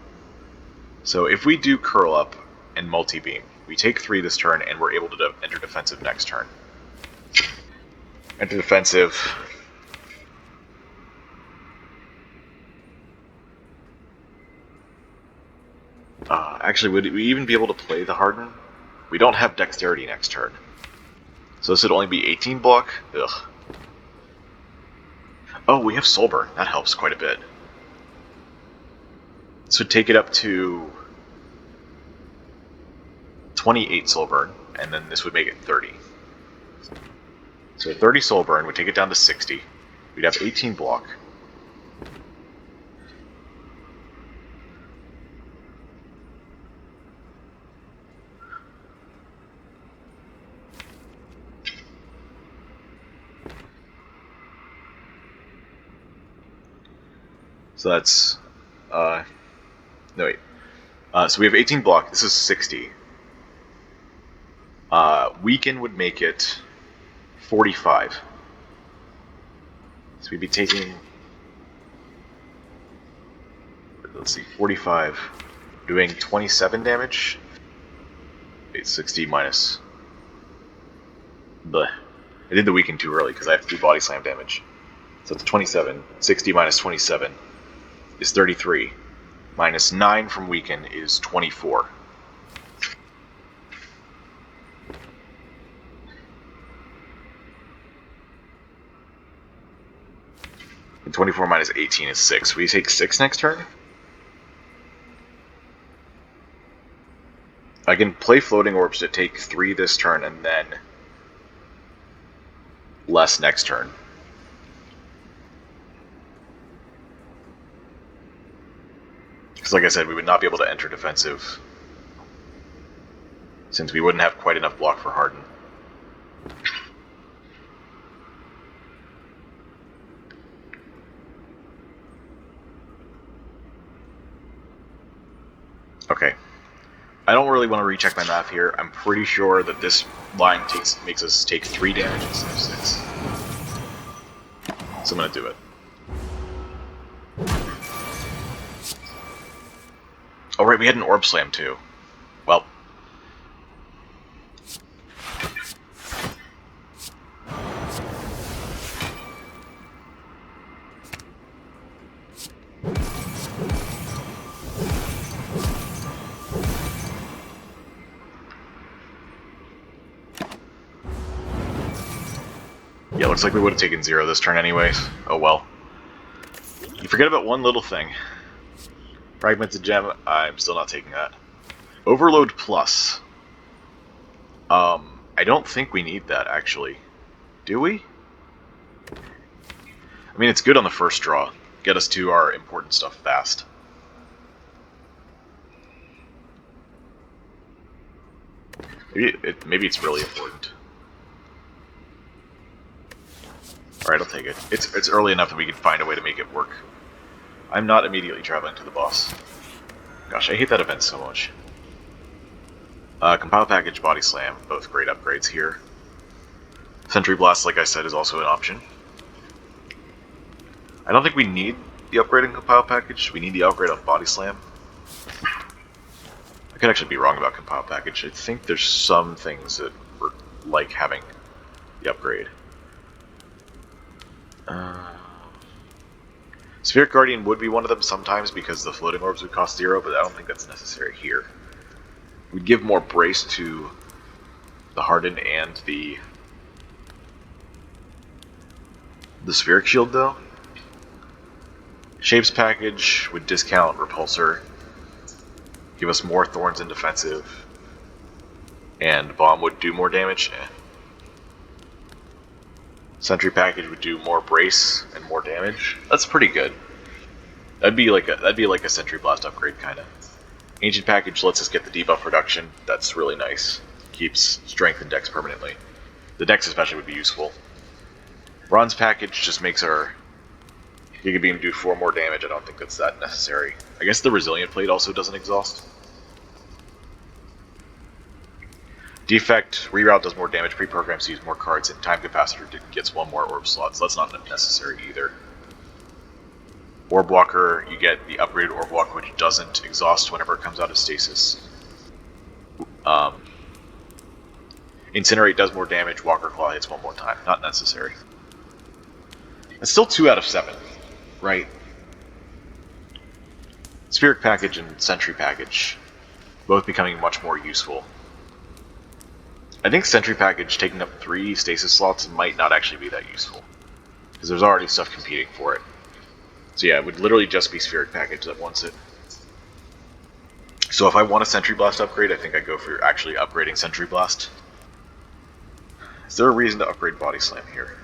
So if we do curl up and multi-beam, we take 3 this turn, and we're able to enter defensive next turn. Enter defensive. Actually, would we even be able to play the Harden? We don't have Dexterity next turn. So this would only be 18 block? Ugh. Oh, we have Soulburn. That helps quite a bit. This would take it up to 28 Soulburn, and then this would make it 30. So 30 Soulburn would take it down to 60. We'd have 18 block. So that's, no wait. So we have 18 block, this is 60. Weaken would make it 45. So we'd be taking, let's see, 45, doing 27 damage. Wait, 60 minus, bleh. I did the weaken too early because I have to do body slam damage. So it's 27, 60 minus 27 is 33, minus 9 from weaken is 24. And 24 minus 18 is 6. We take 6 next turn? I can play Floating Orbs to take 3 this turn and then less next turn. Because like I said, we would not be able to enter defensive since we wouldn't have quite enough block for Harden. Okay. I don't really want to recheck my math here. I'm pretty sure that this line makes us take 3 damage instead of 6. So I'm going to do it. Oh right, we had an Orb Slam too. Well. Yeah, looks like we would have taken 0 this turn anyways. Oh well. You forget about one little thing. Fragmented Gem, I'm still not taking that. Overload Plus. I don't think we need that, actually. Do we? I mean, it's good on the first draw. Get us to our important stuff fast. Maybe it's really important. Alright, I'll take it. It's early enough that we can find a way to make it work. I'm not immediately traveling to the boss. Gosh, I hate that event so much. Compile Package, Body Slam, both great upgrades here. Sentry Blast, like I said, is also an option. I don't think we need the upgrade in Compile Package. We need the upgrade on Body Slam. I could actually be wrong about Compile Package. I think there's some things that were like having the upgrade. Spheric Guardian would be one of them sometimes because the floating orbs would cost 0, but I don't think that's necessary here. We'd give more brace to the Hardened and the Spheric Shield, though. Shapes Package would discount Repulsor, give us more Thorns in defensive, and Bomb would do more damage. Sentry Package would do more brace and more damage. That's pretty good. That'd be like a Sentry Blast upgrade, kind of. Ancient Package lets us get the debuff reduction. That's really nice. Keeps strength and dex permanently. The dex especially would be useful. Bronze Package just makes our Giga Beam do 4 more damage. I don't think that's that necessary. I guess the Resilient Plate also doesn't exhaust. Defect, Reroute does more damage, pre-programs use more cards, and Time Capacitor gets 1 more orb slot, so that's not necessary either. Orb Walker, you get the upgraded Orb Walker, which doesn't exhaust whenever it comes out of stasis. Incinerate does more damage, Walker Claw hits 1 more time, not necessary. It's still 2 out of 7, right? Spheric Package and Sentry Package, both becoming much more useful. I think Sentry Package taking up 3 stasis slots might not actually be that useful, because there's already stuff competing for it. So yeah, it would literally just be Spheric Package that wants it. So if I want a Sentry Blast upgrade, I think I'd go for actually upgrading Sentry Blast. Is there a reason to upgrade Body Slam here?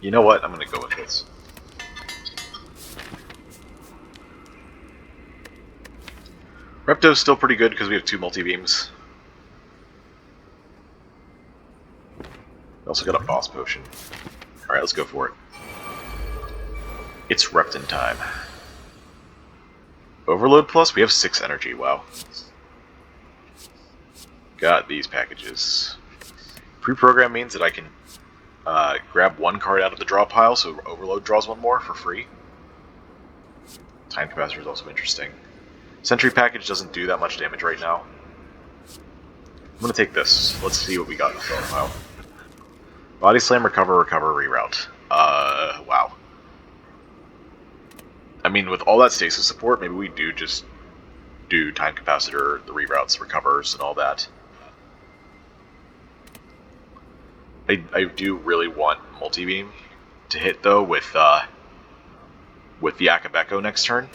You know what? I'm going to go with this. Repto's still pretty good because we have 2 multi-beams. We also got a boss potion. Alright, let's go for it. It's Repton time. Overload Plus? We have 6 energy, wow. Got these packages. Pre-program means that I can grab 1 card out of the draw pile, so Overload draws 1 more for free. Time Capacitor is also interesting. Sentry Package doesn't do that much damage right now. I'm gonna take this. Let's see what we got in the draw pile. Body Slam, Recover, Reroute. Wow. I mean, with all that stasis support, maybe we do just do Time Capacitor, the reroutes, recovers, and all that. I do really want Multi-Beam to hit, though, with the Akabeko next turn.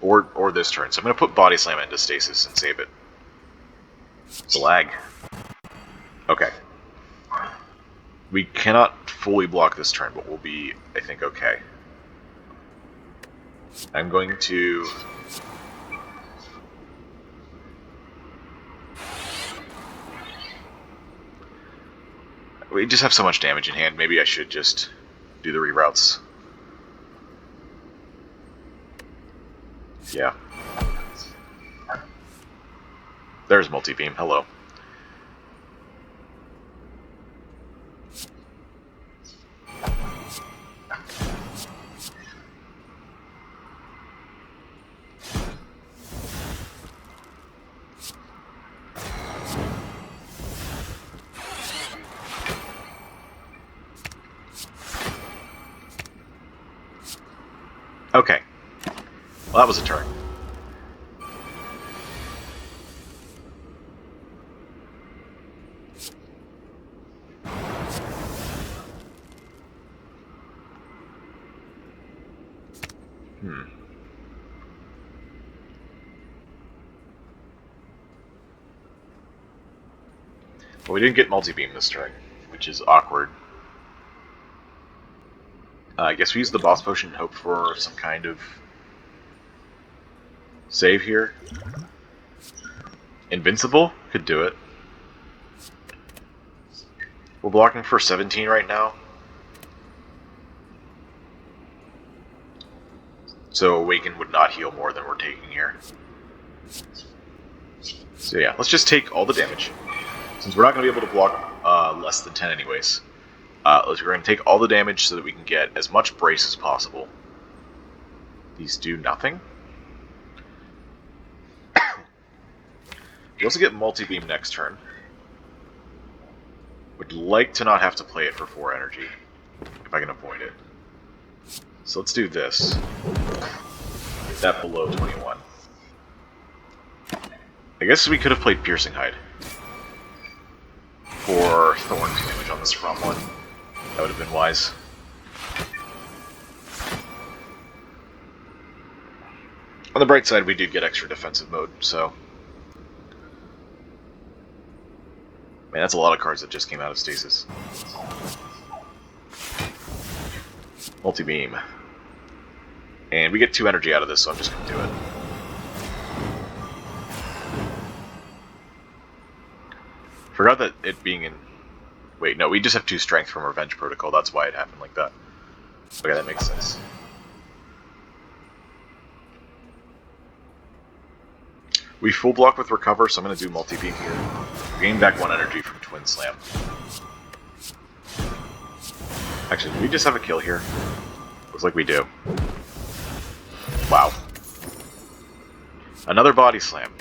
Or this turn. So I'm going to put Body Slam into stasis and save it. It's a lag. Okay. We cannot fully block this turn, but we'll be, I think, okay. I'm going to... We just have so much damage in hand, maybe I should just do the reroutes. Yeah. There's Multi-Beam, hello. Okay. Well, that was a turn. Well, we didn't get Multi-Beam this turn, which is awkward. I guess we use the boss potion and hope for some kind of save here. Invincible? Could do it. We're blocking for 17 right now. So Awaken would not heal more than we're taking here. So yeah, let's just take all the damage. Since we're not going to be able to block less than 10 anyways. We're going to take all the damage so that we can get as much brace as possible. These do nothing. We also get multi-beam next turn. Would like to not have to play it for 4 energy, if I can avoid it. So let's do this. Get that below 21. I guess we could have played Piercing Hide for Thorn damage on this front one. That would have been wise. On the bright side, we did get extra defensive mode, so... Man, that's a lot of cards that just came out of stasis. Multi-beam. And we get 2 energy out of this, so I'm just going to do it. Forgot that it being in... Wait, no, we just have 2 strength from Revenge Protocol, that's why it happened like that. Okay, that makes sense. We full block with Recover, so I'm going to do multi-beam here. Gain back 1 energy from Twin Slam. Actually, do we just have a kill here? Looks like we do. Wow. Another Body Slam.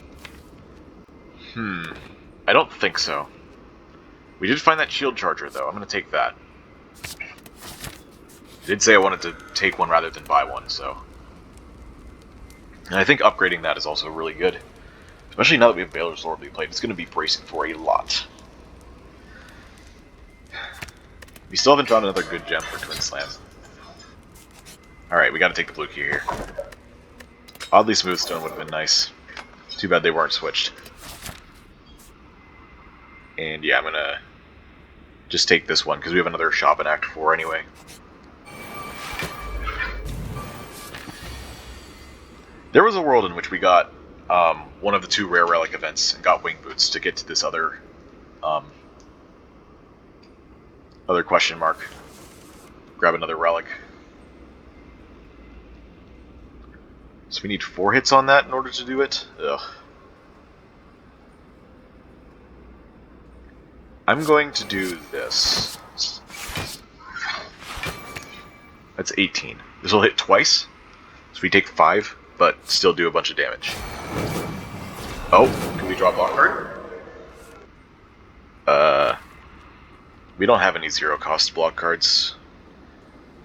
I don't think so. We did find that shield charger, though. I'm going to take that. I did say I wanted to take one rather than buy one, so... And I think upgrading that is also really good. Especially now that we have Baylor's Lord to be played, it's going to be bracing for a lot. We still haven't drawn another good gem for Twin Slam. Alright, we got to take the blue key here. Oddly Smooth Stone would have been nice. Too bad they weren't switched. And yeah, I'm going to just take this one, because we have another shop in Act 4 anyway. There was a world in which we got one of the 2 rare relic events and got Wing Boots to get to this other question mark. Grab another relic. So we need 4 hits on that in order to do it? Ugh. I'm going to do this. That's 18. This will hit twice, so we take 5, but still do a bunch of damage. Oh, can we draw block card? We don't have any 0-cost block cards.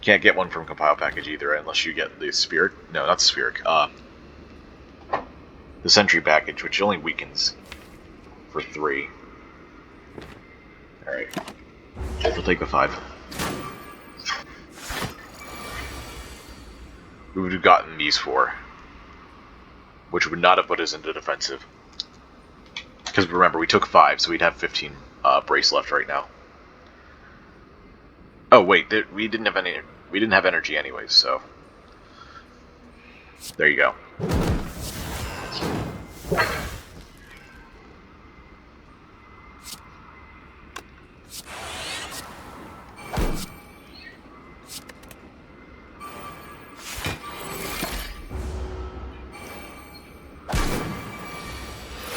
Can't get one from Compile Package either, unless you get the Spirit. No, not the Spirit. The Sentry Package, which only weakens for 3. Alright. We'll take the 5. We would have gotten these 4, which would not have put us into defensive. Because remember, we took 5, so we'd have 15 brace left right now. Oh wait, we didn't have any. We didn't have energy anyways, so there you go.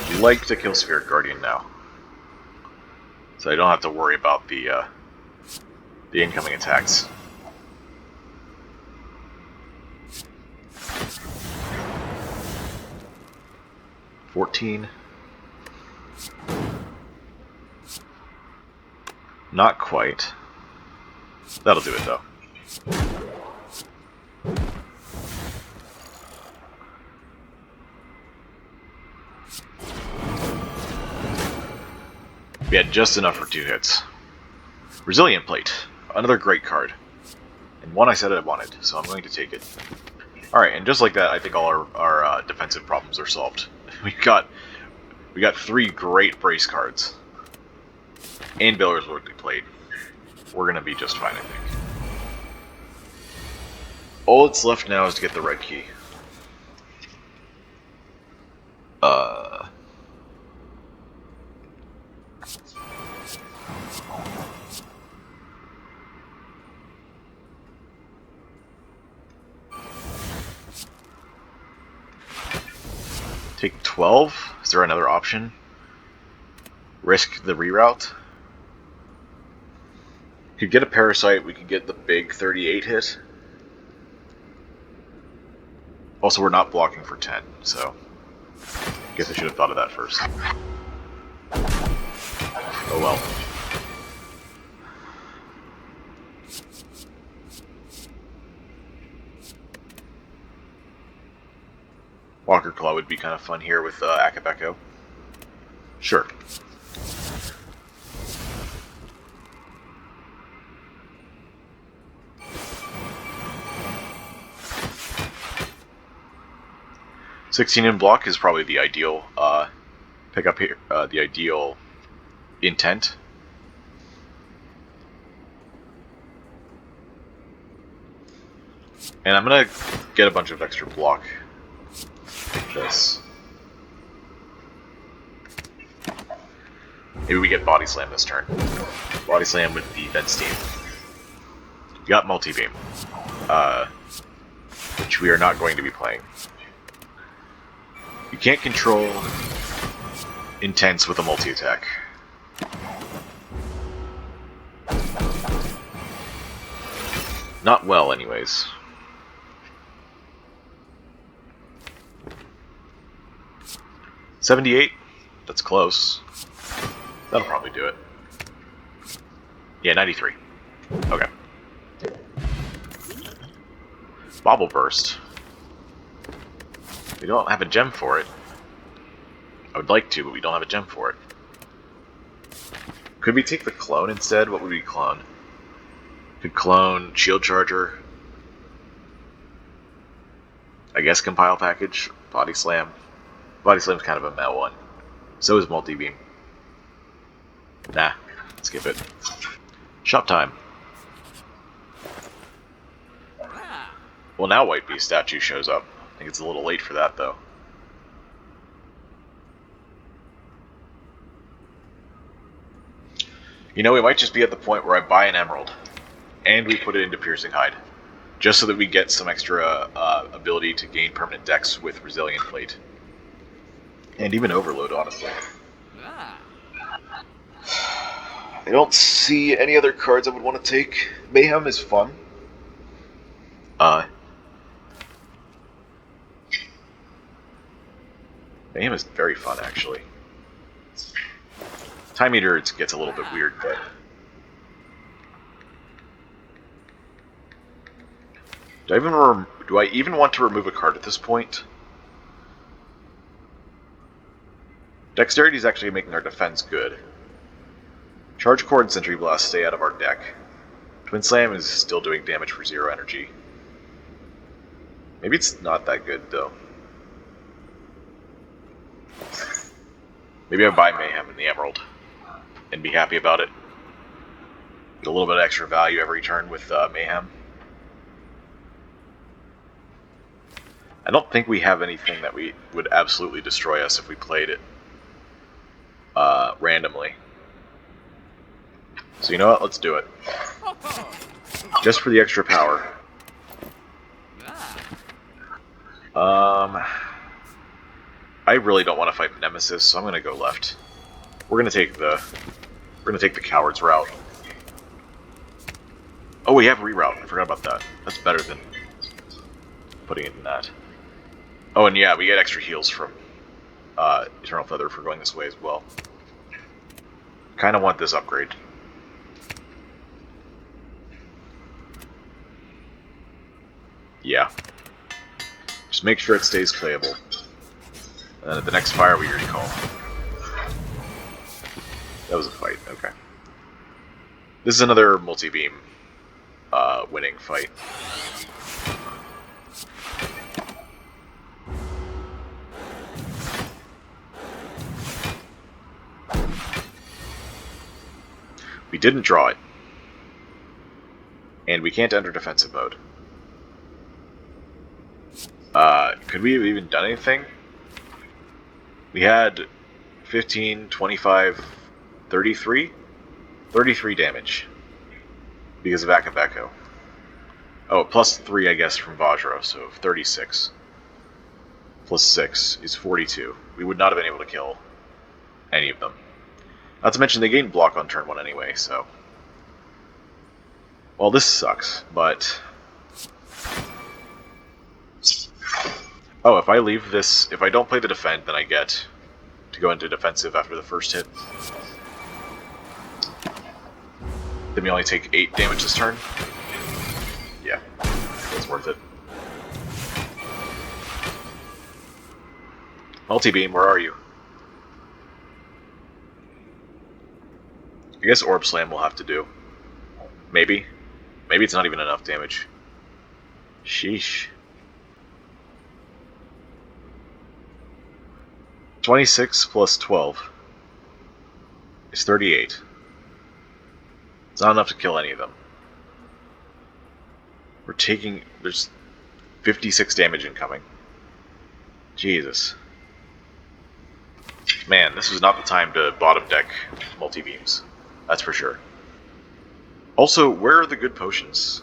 I'd like to kill Spirit Guardian now, so I don't have to worry about the incoming attacks. $14. Not quite. That'll do it though. We had just enough for 2 hits. Resilient Plate. Another great card. And one I said I wanted, so I'm going to take it. Alright, and just like that, I think all our defensive problems are solved. We got 3 great brace cards. And Baylor's Lord we played. We're going to be just fine, I think. All that's left now is to get the red key. Take 12? Is there another option? Risk the reroute? Could get a Parasite, we could get the big 38 hit. Also, we're not blocking for 10, so... I guess I should have thought of that first. Oh well. Walker Claw would be kind of fun here with Akabeko. Sure. $16 in block is probably the ideal pickup here, the ideal intent. And I'm gonna get a bunch of extra block like this. Maybe we get Body Slam this turn. Body Slam with the Vent Steam. We got Multi-Beam, which we are not going to be playing. You can't control Intense with a multi-attack. Not well, anyways. $78? That's close. That'll probably do it. Yeah, 93. Okay. Bobble Burst. We don't have a gem for it. I would like to, but we don't have a gem for it. Could we take the clone instead? What would we clone? Could clone Shield Charger. I guess Compile Package. Body Slam. Body Slam's kind of a meh one. So is Multi-Beam. Nah, skip it. Shop time. Well, now White Beast statue shows up. I think it's a little late for that, though. You know, we might just be at the point where I buy an Emerald, and we put it into Piercing Hide, just so that we get some extra ability to gain permanent dex with Resilient Plate. And even Overload, honestly. I don't see any other cards I would want to take. Mayhem is fun. Mayhem is very fun, actually. Time Eater gets a little bit weird, but... Do I even want to remove a card at this point? Dexterity is actually making our defense good. Charge Core and Sentry Blast stay out of our deck. Twin Slam is still doing damage for 0 energy. Maybe it's not that good, though. Maybe I buy Mayhem in the Emerald and be happy about it. Get a little bit of extra value every turn with Mayhem. I don't think we have anything that would absolutely destroy us if we played it randomly. So you know what? Let's do it. Just for the extra power. I really don't want to fight Nemesis, so I'm gonna go left. We're gonna take the coward's route. Oh, we have reroute. I forgot about that. That's better than putting it in that. Oh, and yeah, we get extra heals from Eternal Feather for going this way as well. Kind of want this upgrade. Yeah. Just make sure it stays playable. And then at the next fire we recall. That was a fight, okay. This is another multi-beam winning fight. We didn't draw it. And we can't enter defensive mode. Could we have even done anything? We had 15, 25, 33? 33 damage. Because of Akabeko. Oh, plus 3, I guess, from Vajra, so 36. plus 6 is 42. We would not have been able to kill any of them. Not to mention they gained block on turn 1 anyway, so... Well, this sucks, but... Oh, if I leave this... If I don't play the defend, then I get to go into defensive after the first hit. Then we only take 8 damage this turn. Yeah, that's worth it. Multi-beam, where are you? I guess Orb Slam will have to do. Maybe. Maybe it's not even enough damage. Sheesh. 26 plus 12 is 38. It's not enough to kill any of them. We're taking... There's 56 damage incoming. Jesus. Man, this was not the time to bottom deck multi-beams. That's for sure. Also, where are the good potions?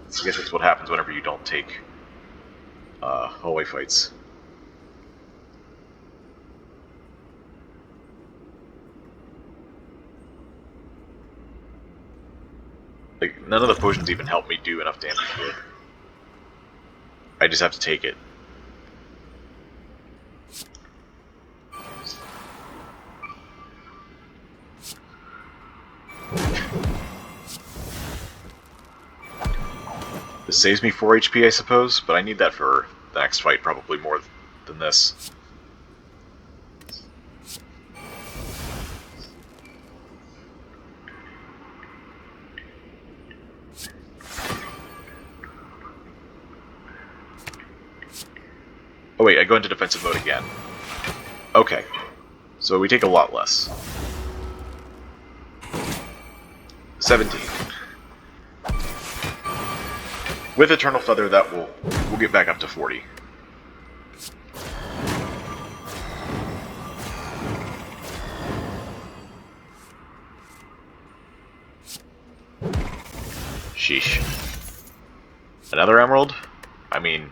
I guess that's what happens whenever you don't take hallway fights. Like, none of the potions even help me do enough damage here. I just have to take it. This saves me 4 HP, I suppose, but I need that for the next fight probably more than this. Oh wait, I go into defensive mode again. Okay. So we take a lot less. 17. With Eternal Feather, that we'll get back up to 40. Sheesh. Another emerald? I mean,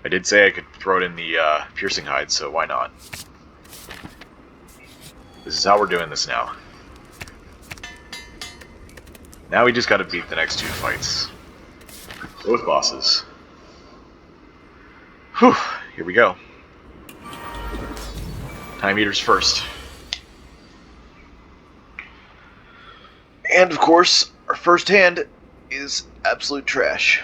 I did say I could throw it in the piercing hide, so why not? This is how we're doing this now. Now we just gotta beat the next 2 fights. Both bosses. Whew, here we go. Time Eaters first. And of course, our first hand is absolute trash.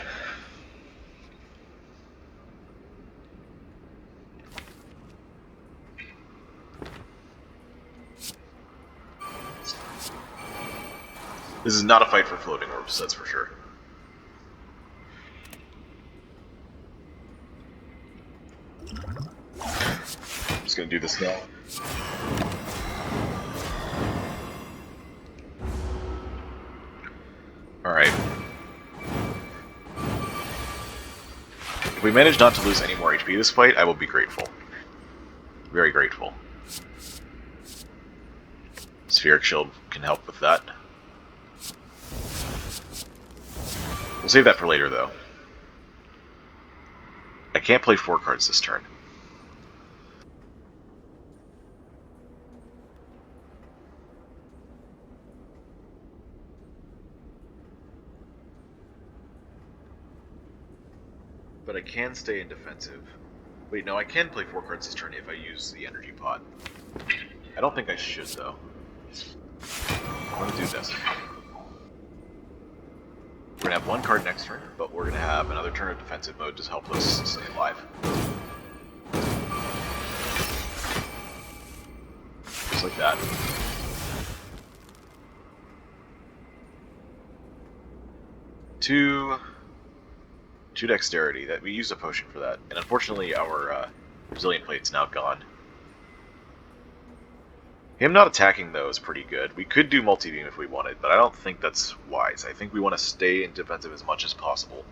This is not a fight for floating orbs, that's for sure. I'm just gonna do this now. Alright. If we manage not to lose any more HP this fight, I will be grateful. Very grateful. Spheric Shield can help with that. We'll save that for later, though. I can't play 4 cards this turn. But I can stay in defensive. Wait, no, I can play 4 cards this turn if I use the energy pot. I don't think I should, though. I'm gonna do this. We're gonna have 1 card next turn, but we're gonna have another turn of defensive mode to help us stay alive. Just like that. Two dexterity. That we used a potion for that, and unfortunately our resilient plate's now gone. Him not attacking, though, is pretty good. We could do multi-beam if we wanted, but I don't think that's wise. I think we want to stay in defensive as much as possible.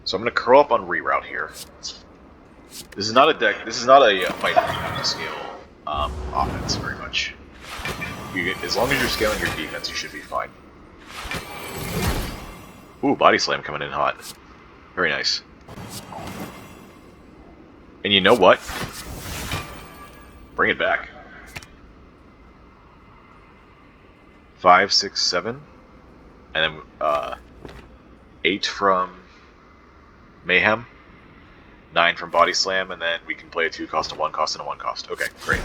So I'm going to curl up on reroute here. This is not a deck. This is not a fight where you have to scale offense very much. As long as you're scaling your defense, you should be fine. Ooh, body slam coming in hot. Very nice. And you know what? Bring it back. 5, 6, 7. And then 8 from Mayhem. 9 from Body Slam, and then we can play a 2 cost, a 1 cost, and a 1 cost. Okay, great.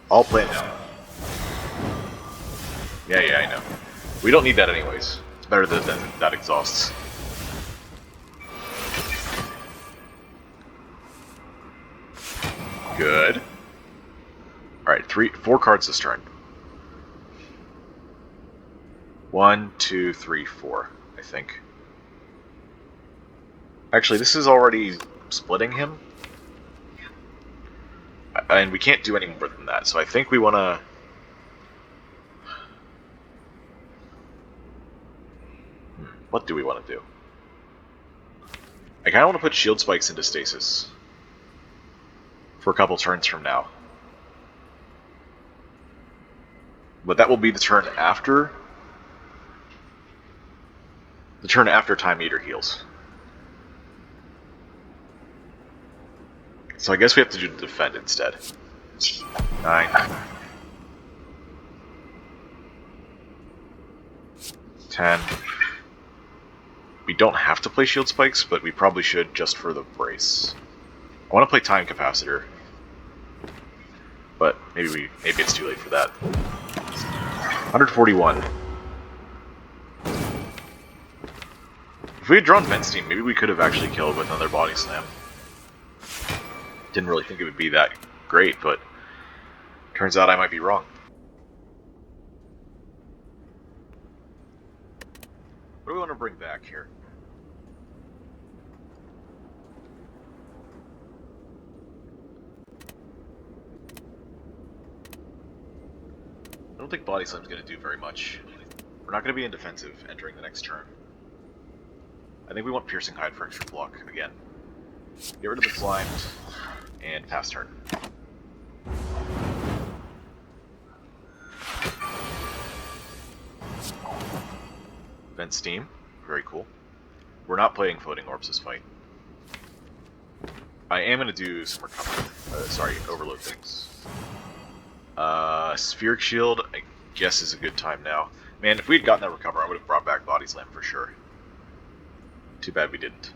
All planned out. Yeah, I know. We don't need that anyways. It's better than that exhausts. Good. Alright, 4 cards this turn. 1, 2, 3, 4, I think. Actually, this is already splitting him. And we can't do any more than that, so I think we want to... What do we want to do? I kind of want to put shield spikes into stasis. For a couple turns from now. But that will be the turn after... The turn after Time Eater heals. So I guess we have to do defend instead. 9. 10. We don't have to play shield spikes, but we probably should just for the brace. I want to play time capacitor. But maybe it's too late for that. 141. If we had drawn Vent Steam, maybe we could have actually killed with another Body Slam. Didn't really think it would be that great, but turns out I might be wrong. What do we want to bring back here? I don't think Body Slam's going to do very much. We're not going to be in defensive entering the next turn. I think we want Piercing Hide for extra block again. Get rid of the Slimed, and pass turn. Vent Steam, very cool. We're not playing Floating Orbs this fight. I am going to do some recovery, overload things. Spheric Shield, I guess is a good time now. Man, if we had gotten that recover, I would have brought back Body Slam for sure. Too bad we didn't.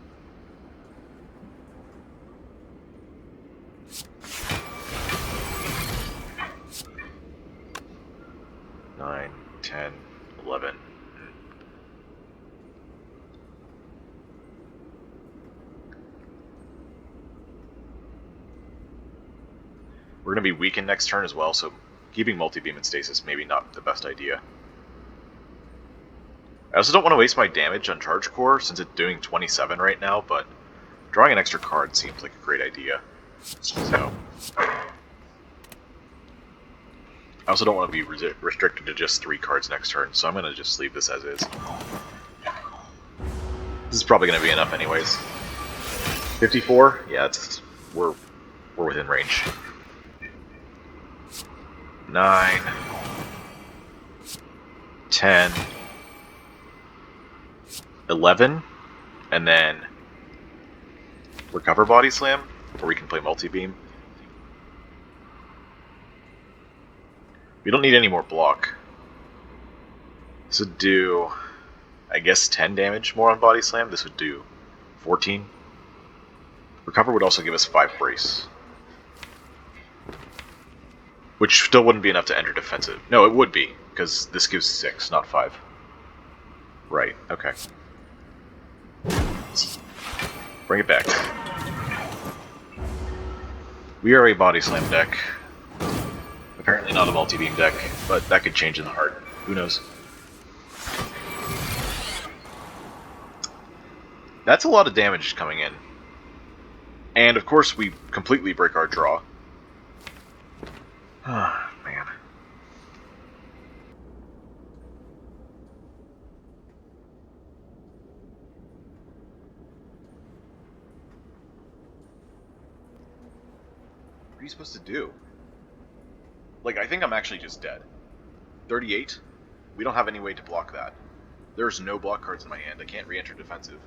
Nine, 10, 11. We're going to be weakened next turn as well, so keeping multi-beam in stasis maybe not the best idea. I also don't want to waste my damage on Charge Core since it's doing 27 right now, but drawing an extra card seems like a great idea. So I also don't want to be restricted to just 3 cards next turn, so I'm going to just leave this as is. This is probably going to be enough anyways. 54? Yeah, we're within range. 9, 10, 11, and then recover Body Slam, or we can play multi-beam. We don't need any more block. This would do, I guess, 10 damage more on Body Slam. This would do 14. Recover would also give us 5 brace. Which still wouldn't be enough to enter defensive. No, it would be, because this gives 6, not 5. Right, okay. Bring it back. We are a Body Slam deck. Apparently not a multi-beam deck, but that could change in the heart. Who knows? That's a lot of damage coming in. And of course we completely break our draw. Ah, man. What are you supposed to do? Like, I think I'm actually just dead. 38? We don't have any way to block that. There's no block cards in my hand. I can't re-enter defensive.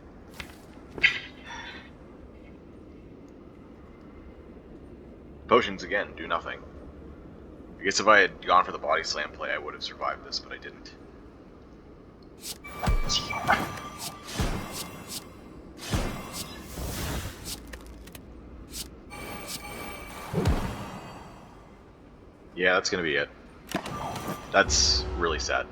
Potions, again, do nothing. I guess if I had gone for the body slam play, I would have survived this, but I didn't. Yeah, that's gonna be it. That's really sad.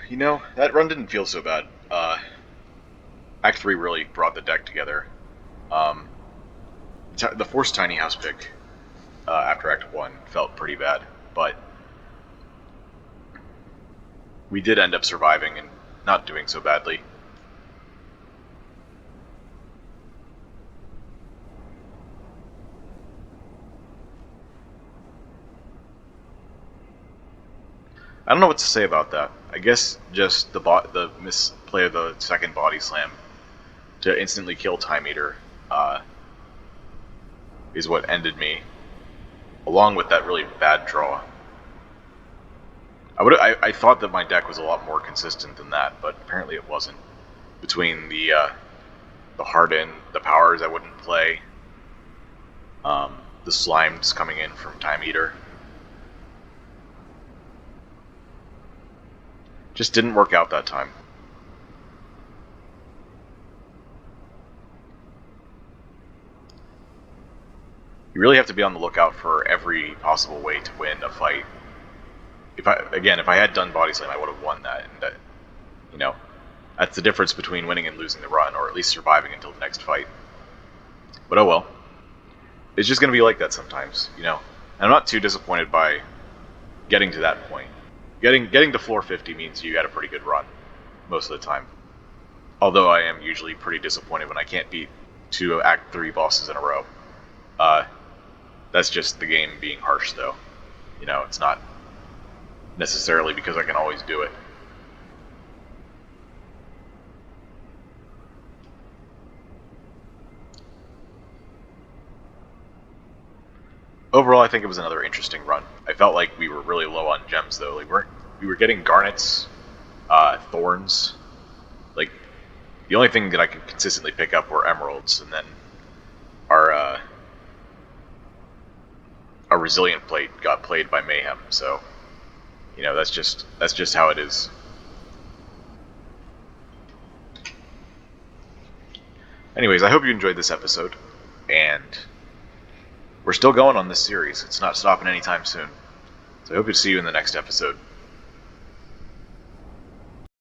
You know, that run didn't feel so bad. Act 3 really brought the deck together. The forced tiny house pick after Act 1 felt pretty bad, but we did end up surviving and not doing so badly. I don't know what to say about that. I guess just the misplay of the second body slam to instantly kill Time Eater is what ended me, along with that really bad draw. I thought that my deck was a lot more consistent than that, but apparently it wasn't. Between the harden, the powers I wouldn't play, the slimes coming in from Time Eater. Just didn't work out that time. You really have to be on the lookout for every possible way to win a fight. If I had done body slam, I would have won that. And that, you know, that's the difference between winning and losing the run, or at least surviving until the next fight. But oh well. It's just going to be like that sometimes, you know. And I'm not too disappointed by getting to that point. Getting to floor 50 means you had a pretty good run most of the time. Although I am usually pretty disappointed when I can't beat 2 Act 3 bosses in a row. That's just the game being harsh, though. You know, it's not necessarily because I can always do it. Overall, I think it was another interesting run. I felt like we were really low on gems, though. Like we were getting garnets, thorns. Like the only thing that I could consistently pick up were emeralds, and then our resilient plate got played by mayhem. So, you know, that's just how it is. Anyways, I hope you enjoyed this episode, and we're still going on this series. It's not stopping anytime soon. So I hope to see you in the next episode.